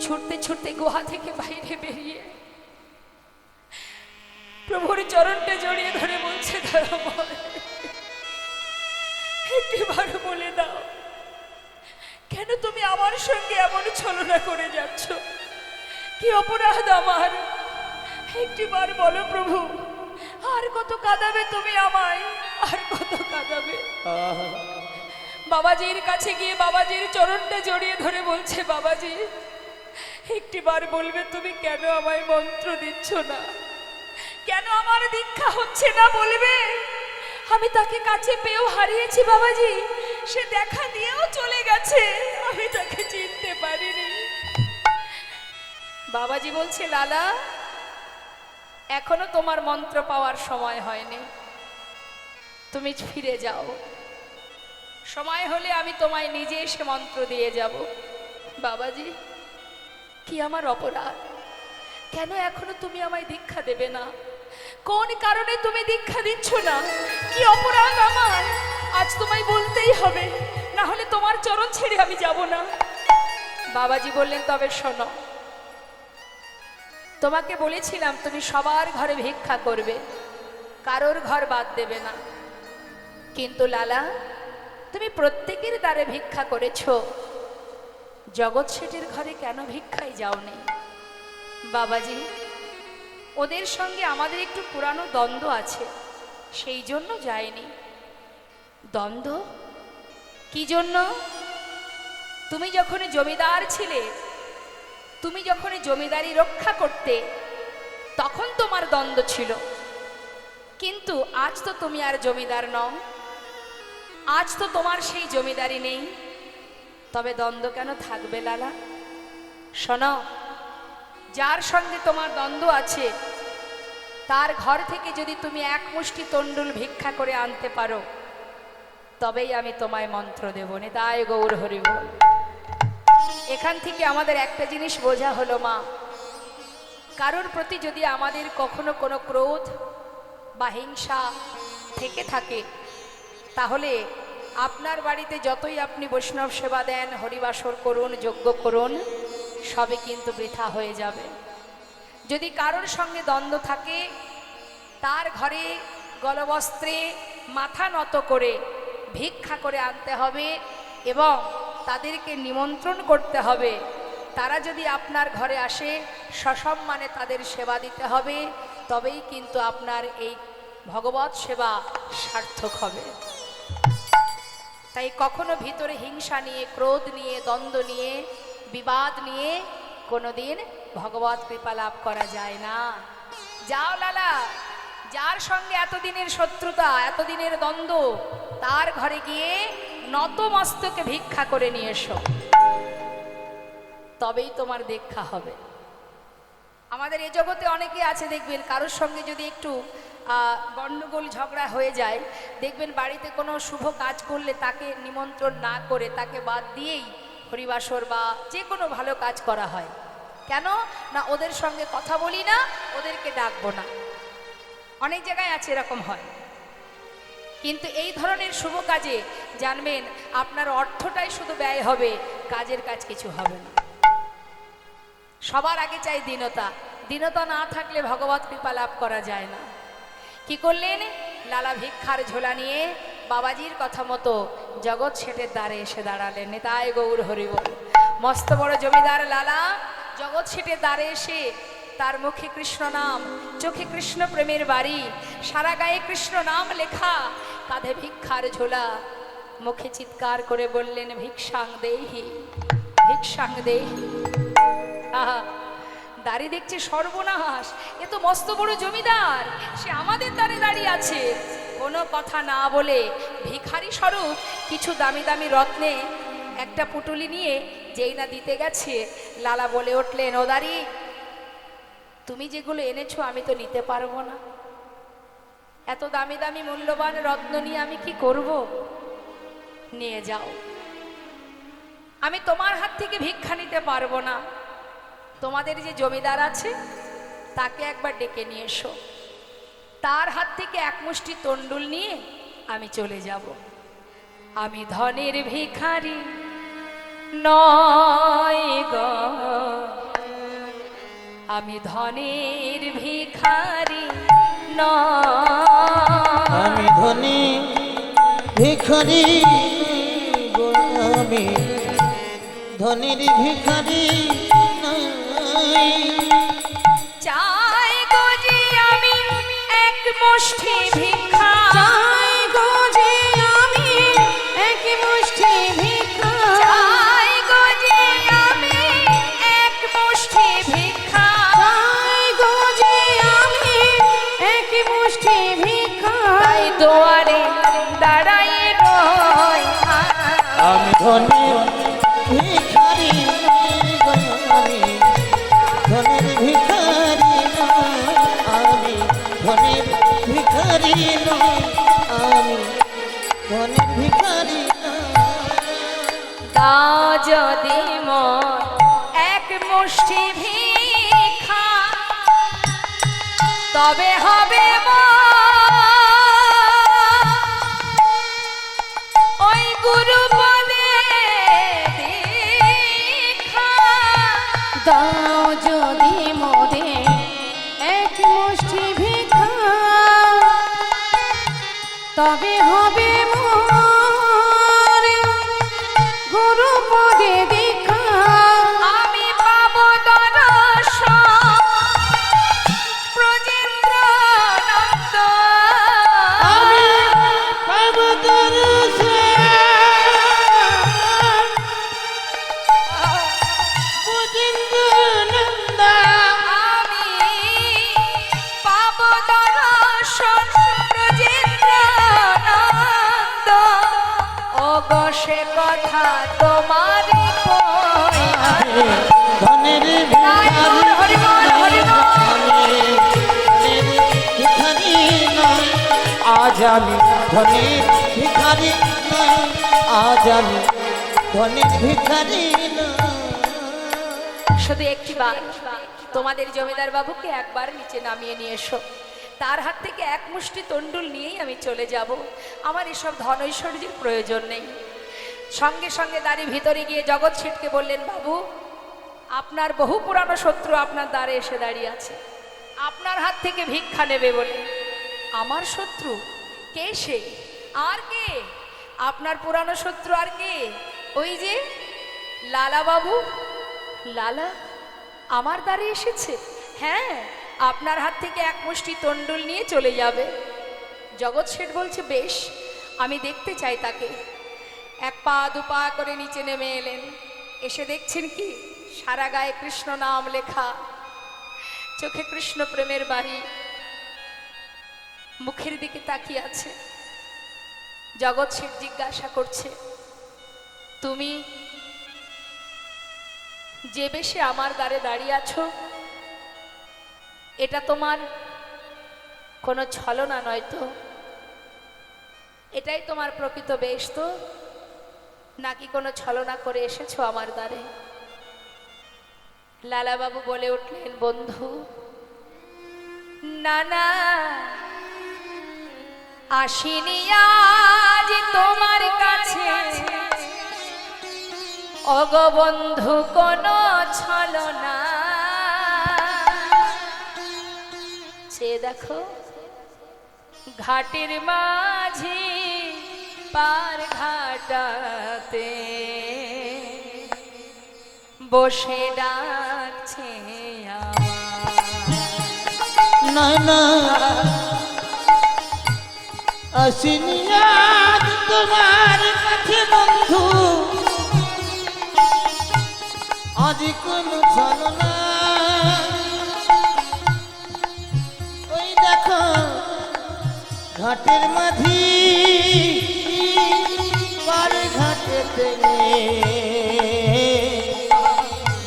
ছুটতে ছুটতে গুহা থেকে বাইরে বেরিয়ে প্রভুর চরণটা জড়িয়ে ধরে বলছে, দয়াময়, একটিবার বলে দাও, কেন তুমি আমার সঙ্গে এমন ছলনা করে যাচ্ছ? কি অপরাধ আমার? একটিবার বলো প্রভু, আর কত কাঁদাবে তুমি আমায়? আর কত কাঁদাবে? বাবাজির কাছে গিয়ে বাবাজির চরণটা জড়িয়ে ধরে বলছে, বাবাজি একটিবার বলবে তুমি কেন আমায় মন্ত্র দিচ্ছ না, কেন আমার দীক্ষা হচ্ছে না বলবে? আমি তাকে কাছে পেয়েও হারিয়েছি বাবাজি, সে দেখা দিয়েও চলে গেছে, আমি তাকে চিনতে পারিনি। বাবাজি বলছে, লালা এখনো তোমার মন্ত্র পাওয়ার সময় হয়নি, তুমি ফিরে যাও, সময় হলে আমি তোমায় নিজে এসে মন্ত্র দিয়ে যাব। বাবাজি কি আমার অপরাধ, কেন এখনো তুমি আমায় দীক্ষা দেবে না? কোন কারণে তুমি দীক্ষা দিচ্ছ না? কি অপরাধ আমার? আজ তোমায় বলতেই হবে, না হলে তোমার চরণ ছেড়ে আমি যাব না। বাবাজি বললেন, তবে শোনো, তোমাকে বলেছিলাম তুমি সবার ঘরে ভিক্ষা করবে, কারোর ঘর বাদ দেবে না, কিন্তু লালা তুমি প্রত্যেকের দ্বারে ভিক্ষা করেছ, জগৎ শেঠের ঘরে কেন ভিক্ষায় যাওনি? বাবাজি ওদের সঙ্গে আমাদের একটু পুরানো দ্বন্দ্ব আছে, সেই জন্য যায়নি। দ্বন্দ্ব কি জন্য? তুমি যখন জমিদার ছিলে, তুমি যখন জমিদারি রক্ষা করতে, তখন তোমার দ্বন্দ্ব ছিল, কিন্তু আজ তো তুমি আর জমিদার নও, আজ তো তোমার সেই জমিদারি নেই, তবে দ্বন্দ্ব কেন থাকবে লালা? শোনো, যার সঙ্গে তোমার দ্বন্দ্ব আছে তার ঘর থেকে যদি তুমি এক মুষ্টি তণ্ডুল ভিক্ষা করে আনতে পারো, তবেই আমি তোমায় মন্ত্র দেব। নিতাই গৌর হরি বল। এখান থেকে আমাদের একটা জিনিস বোঝা হলো, মা কারোর প্রতি যদি আমাদের কখনো কোনো ক্রোধ বা হিংসা থেকে থাকে, তাহলে আপনার বাড়িতে যতই আপনি বৈষ্ণব সেবা দেন, হরিবাসর করুন, যজ্ঞ করুন, সবে কিন্তু বৃথা হয়ে যাবে। যদি কারোর সঙ্গে দ্বন্দ্ব থাকে, তার ঘরে গলবস্ত্রে মাথা নত করে ভিক্ষা করে আনতে হবে এবং তাদেরকে নিমন্ত্রণ করতে হবে। তারা যদি আপনার ঘরে আসে, সসম্মানে তাদের সেবা দিতে হবে, তবেই কিন্তু আপনার এই ভগবত সেবা সার্থক হবে। তাই কখনো ভিতরে হিংসা নিয়ে, ক্রোধ নিয়ে, দ্বন্দ্ব নিয়ে, বিবাদ নিয়ে কোনোদিন ভগবত কৃপা লাভ করা যায় না। যাও লালা, যার সঙ্গে এতদিনের শত্রুতা, এতদিনের দ্বন্দ্ব, তার ঘরে গিয়ে নতমস্তকে ভিক্ষা করে নিয়ে এসো, তবেই তোমার দীক্ষা হবে। আমাদের এ জগতে অনেকে আছে, দেখবেন কারোর সঙ্গে যদি একটু গণ্ডগোল ঝগড়া হয়ে যায়, দেখবেন বাড়িতে কোনো শুভ কাজ করলে তাকে নিমন্ত্রণ না করে, তাকে বাদ দিয়েই হরিবাসর বা যে কোনো ভালো কাজ করা হয়। কেন না? ওদের সঙ্গে কথা বলি না, ওদেরকে ডাকবো না। অনেক জায়গায় আছে এরকম হয়। কিন্তু এই ধরনের শুভ কাজে জানবেন আপনার অর্থটাই শুধু ব্যয় হবে, কাজের কাজ কিছু হবে না। সবার আগে চাই দীনতা, দীনতা না থাকলে ভগবত কৃপা লাভ করা যায় না। কি করলেন? লালা ভিক্ষার ঝোলা নিয়ে বাবাজির কথা মতো জগৎ শেঠের দ্বারে এসে দাঁড়ালেন। নিতাই গৌর হরি বল। মস্ত বড় জমিদার লালা জগৎ শেঠের দ্বারে এসে তার মুখে কৃষ্ণ নাম, চোখে কৃষ্ণ প্রেমের বাড়ি, সারা গায়ে কৃষ্ণ নাম লেখা, কাঁধে ভিক্ষার ঝোলা, মুখে চিৎকার করে বললেন, ভিক্ষাং দেহি, ভিক্ষাং দেহি। আহা, দাঁড়িয়ে দেখছে সর্বনাশ, এ তো মস্ত বড় জমিদার, সে আমাদের দ্বারে দাঁড়িয়ে আছে। কোনো কথা না বলে ভিখারি স্বরূপ কিছু দামি দামি রত্নে একটা পুটুলি নিয়ে যেই না দিতে গেছে, লালা বলে উঠলেন, ও দাঁড়ি, তুমি যেগুলো এনেছো আমি তো নিতে পারবো না, এত দামি দামি মূল্যবান রত্ন নিয়ে আমি কি করব? নিয়ে যাও, আমি তোমার হাত থেকে ভিক্ষা নিতে পারবো না। তোমাদের যে জমিদার আছে তাকে একবার ডেকে নিয়ে এসো, তার হাত থেকে এক মুষ্টি তণ্ডুল নিয়ে আমি চলে যাব। আমি ধনের ভিখারি নয় গো, আমি ধনের ভিখারি নয়, আমি ধনী ভিখারি গো, আমি ধনীর ভিখারি নই। চাই গো যে আমি এক মুষ্টি ভিক্ষা, চাই গো যে আমি এক মুষ্টি দুয়ারে দাঁড়াই রই আমি ধনের ভিখারি নই গো, আমি ধনের ভিখারি নই, আমি ধনের ভিখারি নই, আমি ধনের ভিখারি নই। দাও যদি মন এক মুষ্টি ভিক্ষা তবে হবে ওই গুরু পদে দীক্ষা। দাও যদি মোরে এক মুষ্টি ভিক্ষা তবে হবে মোর গুরু পদে দীক্ষা। আমি পাবো দর্শন ব্রজেন্দ্র নন্দ। আমি পাব দর্শন ব্রজেন্দ্রনন্দ। আমি পাবো দর্শন ব্রজেন্দ্র নন্দ। ওগো সে কথা তোমারই কই ধনের ভিখারি হরি বল, হরি বল। ভিখারি নয়, আজ আমি ধনের ভিখারি নয়, আজ আমি ধনের ভিখারি নয়। শুধু একটিবার তোমাদের জমিদার বাবুকে একবার নিচে নামিয়ে নিয়ে এসো। তার হাত থেকে এক মুষ্টি তণ্ডুল নিয়েই আমি চলে যাব। আমার এসব ধন ঐশ্বর্যের প্রয়োজন নেই। সঙ্গে সঙ্গে দাঁড়ি ভিতরে গিয়ে জগৎ শেঠকে বললেন, বাবু আপনার বহু পুরানো শত্রু আপনার দ্বারে এসে দাঁড়িয়ে আছে, আপনার হাত থেকে ভিক্ষা নেবে বলে। আমার শত্রু? কে সে? আর কে? আপনার পুরানো শত্রু আর কে? ওই যে লালা বাবু। লালা আমার দ্বারে এসেছে? হ্যাঁ, আপনার হাত থেকে এক মুষ্টি তণ্ডুল নিয়ে চলে যাবে। জগৎ শেঠ বলছে, বেশ, আমি দেখতে চাই তাকে। এক পা দু পা করে নিচে নেমে এলেন। এসে দেখছেন কি, সারা গায়ে কৃষ্ণ নাম লেখা, চোখে কৃষ্ণ প্রেমের বাড়ি, মুখের দিকে তাকিয়ে আছে। জগৎ শেঠ জিজ্ঞাসা করছে, তুমি যে বেশে আমার দ্বারে দাঁড়িয়ে আছো, এটা তোমার কোনো ছলনা নয় তো? এটাই তোমার প্রকৃত বেশ তো, নাকি কোনো ছলনা করে এসেছো আমার দ্বারে? লালাবাবু বলে উঠলেন, বন্ধু না না, আসিনি আজ তোমার কাছে ওগো বন্ধু কোনো ছলনা। সে দেখো ঘাটের মাঝি পার ঘাটাতে বসে ডাকছে না না, আসিনি আজ তোমার কাছে বন্ধু, আজ কোনো ছলনা। ওই দেখো ঘাটের মাঝি পার ঘাটেতে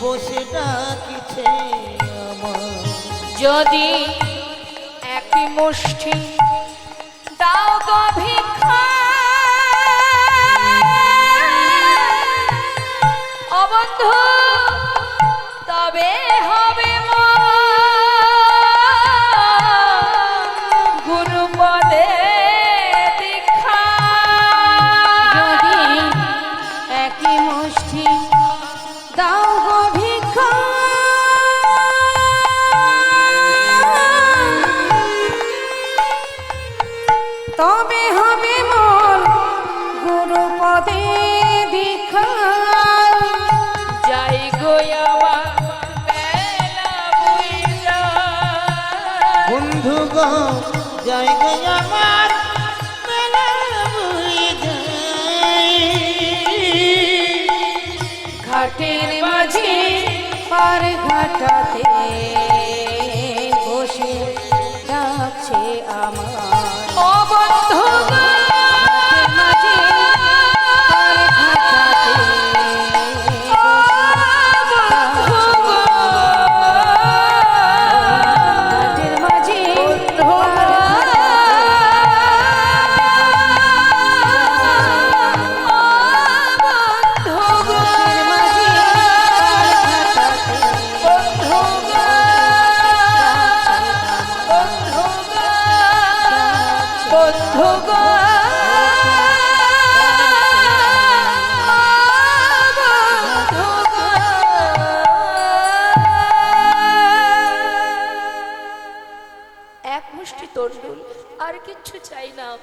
বসে ডাকিছে আমার। যদি এক মুষ্টি দাও গো ভিক্ষা, ও বন্ধু তবে হবে গুরু পদে দীক্ষা। যদি একই মুষ্টি দাও গো ভিক্ষা, তবে হবে মোর গুরু পদে দীক্ষা। যাই গো আমার বেলা বুইরা, বন্ধু গো জায়গায় আমার মেলা বয়ে যায়। ঘাটের মাঝে পার ঘাটাতে বসে ডাকছে আমার। ও বন্ধু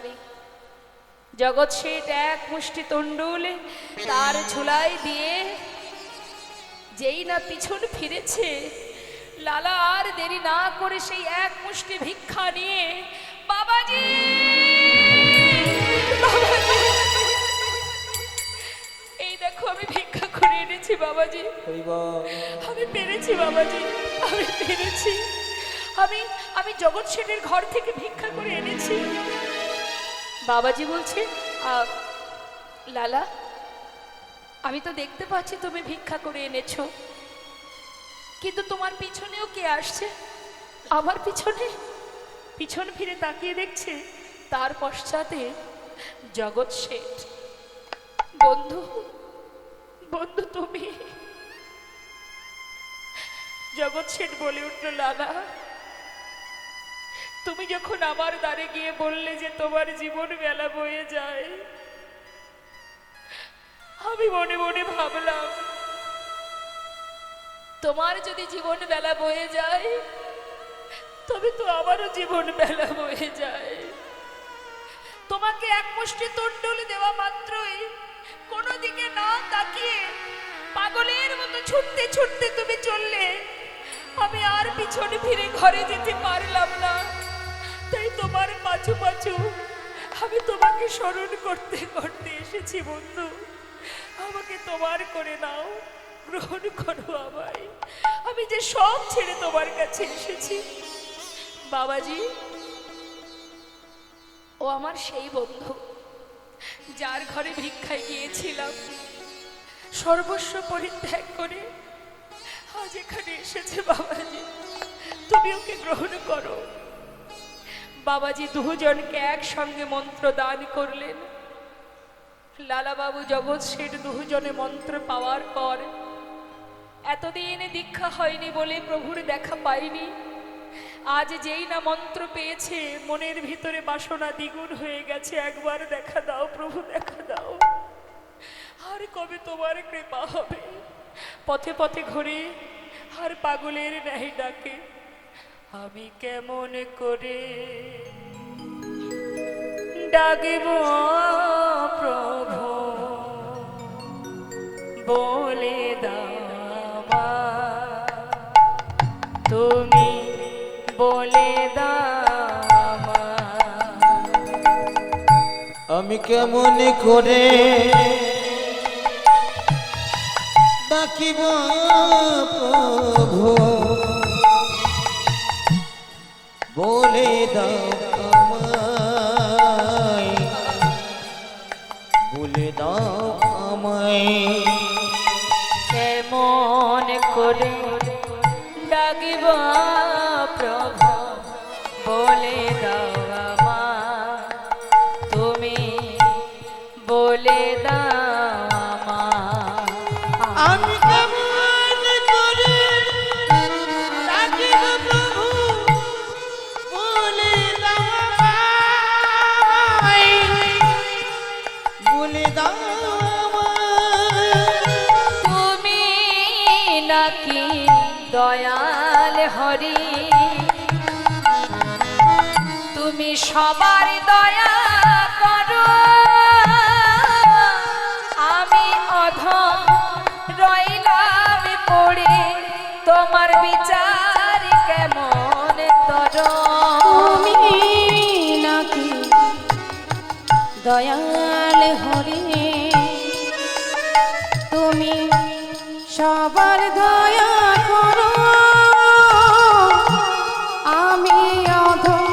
থাকবে। জগৎ শেঠ এক মুষ্টি তণ্ডুল তার ঝুলাই দিয়ে যেই না পিছন ফিরেছে, লালা আর দেরি না করে সেই এক মুষ্টি ভিক্ষা নিয়ে বাবাজি, বাবাজি, এই দেখো আমি ভিক্ষা করে এনেছি বাবাজি, আমি পেরেছি বাবাজি, আমি পেরেছি, আমি জগৎ শেঠের ঘর থেকে ভিক্ষা করে এনেছি। বাবাজি বলছে, লালা আমি তো দেখতে পাচ্ছি তুমি ভিক্ষা করে এনেছো, কিন্তু তোমার পিছনেও কে আসছে? আমার পিছনে, পিছন ফিরে তাকিয়ে দেখছে তার পশ্চাতে জগৎ শেঠ। বন্ধু, বন্ধু তুমি? জগৎ শেঠ বলে উঠল, লালা তুমি যখন আমার দ্বারে গিয়ে বললে যে তোমার জীবন বেলা বয়ে যায়, আমি মনে মনে ভাবলাম তোমার যদি জীবন বেলা বয়ে যায় তবে তো আমারও জীবন বেলা বয়ে যায়। তোমাকে এক মুষ্টি তণ্ডুলি দেওয়া মাত্রই কোনো দিকে না তাকিয়ে পাগলের মতো ছুটতে ছুটতে তুমি চললে, আমি আর পিছনে ফিরে ঘরে যেতে পারলাম না। তাই তোমার পাছু পাছু আমি তোমাকে স্মরণ করতে করতে এসেছি। বন্ধু, আমাকে তোমার করে নাও, গ্রহণ করো আমায়, আমি যে সব ছেড়ে তোমার কাছে এসেছি। বাবাজি, ও আমার সেই বন্ধু যার ঘরে ভিক্ষায় গিয়েছিলাম, সর্বস্ব পরিত্যাগ করে আজ এখানে এসেছে। বাবাজি, তুমি ওকে গ্রহণ করো। বাবাজি দুজনকে একসঙ্গে মন্ত্র দান করলেন। লালা বাবু, জগৎ শেঠ দুজনে মন্ত্র পাওয়ার পর এতদিন দীক্ষা হয়নি বলে প্রভুর দেখা পায়নি, আজ যেই না মন্ত্র পেয়েছে মনের ভিতরে বাসনা দ্বিগুণ হয়ে গেছে। একবার দেখা দাও প্রভু, দেখা দাও, আর কবে তোমার কৃপা হবে? পথে পথে ঘুরে আর পাগলের ন্যায় ডাকে, আমি কেমন করে ডাকব প্রভু, বলে দাও আমায়, তুমি বলে দাও আমায়। আমি কেমন করে ডাকিব প্রভু, বলে দাও আমায়, বলে দাও আমায়। কেমন করে ডাকিব প্রভু, বলে দাও আমায়, তুমি বলে দাও আমায়। আমি কেমন করে ডাকিব প্রভু, বলে দাও আমায়, বলে দাও আমায়। তুমি নাকি দয়াল হরি, তুমি সবার দয়া করো, আমি অধম রইলাম পড়ে, তোমার বিচার কেমন তর? তুমি নাকি দয়াল হরি, তুমি সবার দয়া করো, আমি অধম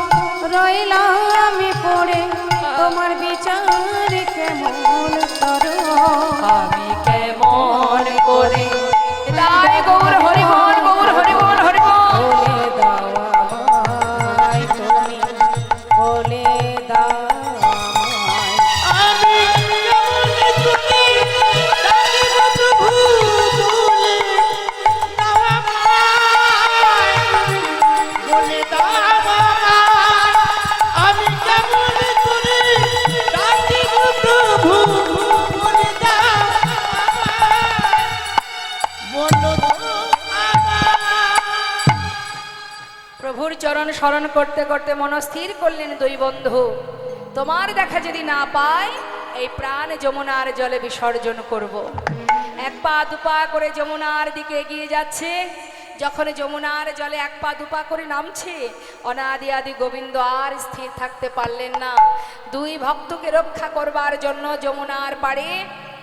রইলাম পড়ে, তোমার বিচার কেমন করো? আমি কেমন করে রায় গৌর হরি বল, গৌর হরি বল, হরি বল। বলে দাও আমায়, তুমি বলে দাও আমায়। আমি কেমন করে ডাকিব প্রভু, বলে দাও আমায়, বলে দাও আমায়। আমি কেমন করে ডাকিব প্রভু, বলে দাও আমায়, বলে দাও আমায়। প্রভুর চরণ স্মরণ করতে করতে মনস্থির করলেন দুই বন্ধু, তোমার দেখা যদি না পাই এই প্রাণ যমুনার জলে বিসর্জন করব। এক পা দুপা করে যমুনার দিকে এগিয়ে যাচ্ছে। যখন যমুনার জলে এক পা দুপা করে নামছে, অনাদি আদি গোবিন্দ আর স্থির থাকতে পারলেন না। দুই ভক্তকে রক্ষা করবার জন্য যমুনার পাড়ে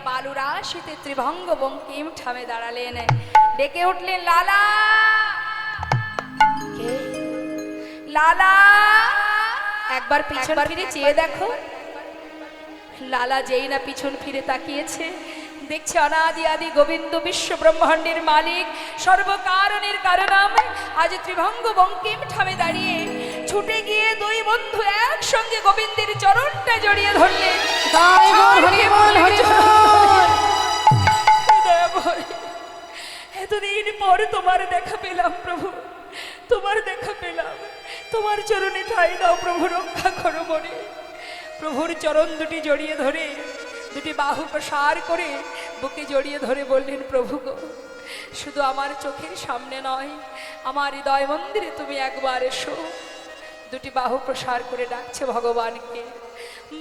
বালুরাশিতে ত্রিভঙ্গ বঙ্কিম ঠামে দাঁড়ালেন। ডেকে উঠলেন, লালা! কে? লালা! একবার পিছন ফিরে চেয়ে দেখো। লালা যেই না পিছন ফিরে তাকিয়েছে, দেখছে অনাদি আদি গোবিন্দ বিশ্ব ব্রহ্মাণ্ডের মালিক সর্বকারণের কারণাম আজ ত্রিভঙ্গ বঙ্কিম ঠামে দাঁড়িয়ে ছুটে গিয়ে দুই বন্ধু একসঙ্গে গোবিন্দের চরণটা জড়িয়ে ধরলেন। তাই বল, হরি বল, হরি বল। দয়া ভরে, এতদিন পর তোমার দেখা পেলাম প্রভু, তোমার দেখা পেলাম। তোমার চরণে ঠাই দাও প্রভু, রক্ষা করো মনে। প্রভুর চরণ দুটি জড়িয়ে ধরে, দুটি বাহু প্রসার করে বুকে জড়িয়ে ধরে বললেন, প্রভু গো, শুধু আমার চোখের সামনে নয়, আমার হৃদয় মন্দিরে তুমি একবার এসো। দুটি বাহু প্রসার করে ডাকছে ভগবানকে,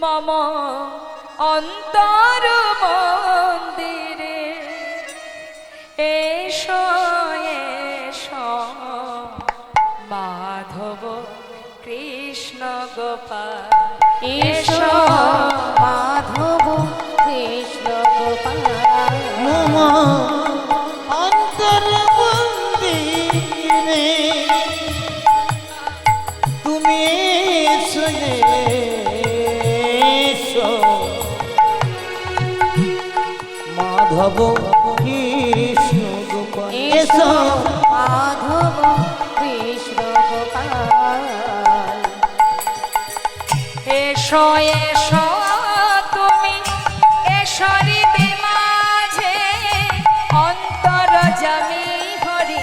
মম অন্তর মন্দিরে এসো এসো মাধব কৃষ্ণ গোপাল এসো মাধব কৃষ্ণ গোপাল। মম অন্তর মন্দিরে তুমি এসো এসো মাধব কৃষ্ণ গোপাল। এসো মাধব কৃষ্ণ গোপাল। এসো এসো তুমি এসরি মাঝে অন্তর জামি হরি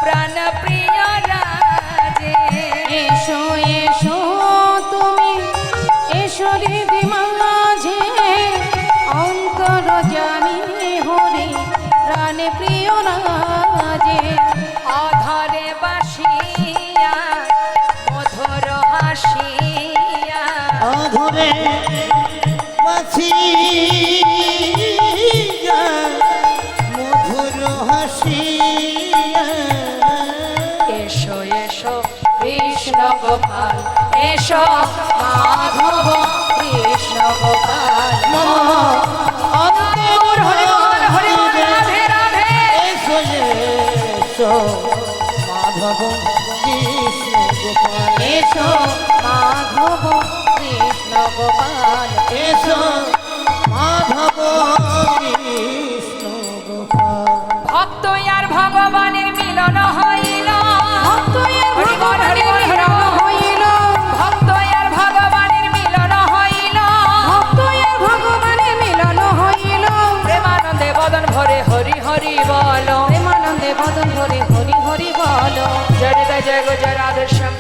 প্রাণ প্রিয় রাজে। এসো এসো তুমি এসরি মাঝে অন্তর জানি হরি প্রাণ প্রিয় রাজে। অধরে বাসিয়া মধুর হাসিয়া অধরে বাসিয়া মধুর হাসিয়া এসো এসো কৃষ্ণ গোপাল এসো মাধব কৃষ্ণ গোপাল। অন্তর হরি বল, হরি বল, রাধে রাধে। এসো এসো মাধব কৃষ্ণ গোপাল। এসো মাধব কৃষ্ণ গোপাল। এসো মাধব কৃষ্ণ গোপাল। ভক্ত আর ভগবানের মিলন হইল। ভক্ত আর হরি বল, হরি বল, হরি বল। হইল। ভক্ত আর ভগবানের মিলন হইল। ভক্ত আর ভগবানের মিলন হইল। প্রেমানন্দে বদন ভরে হরি হরি বল। প্রেমানন্দে বদন ভরে হরি হরি বল। জয় জয় জয় গো জয় রাধেশ্যাম।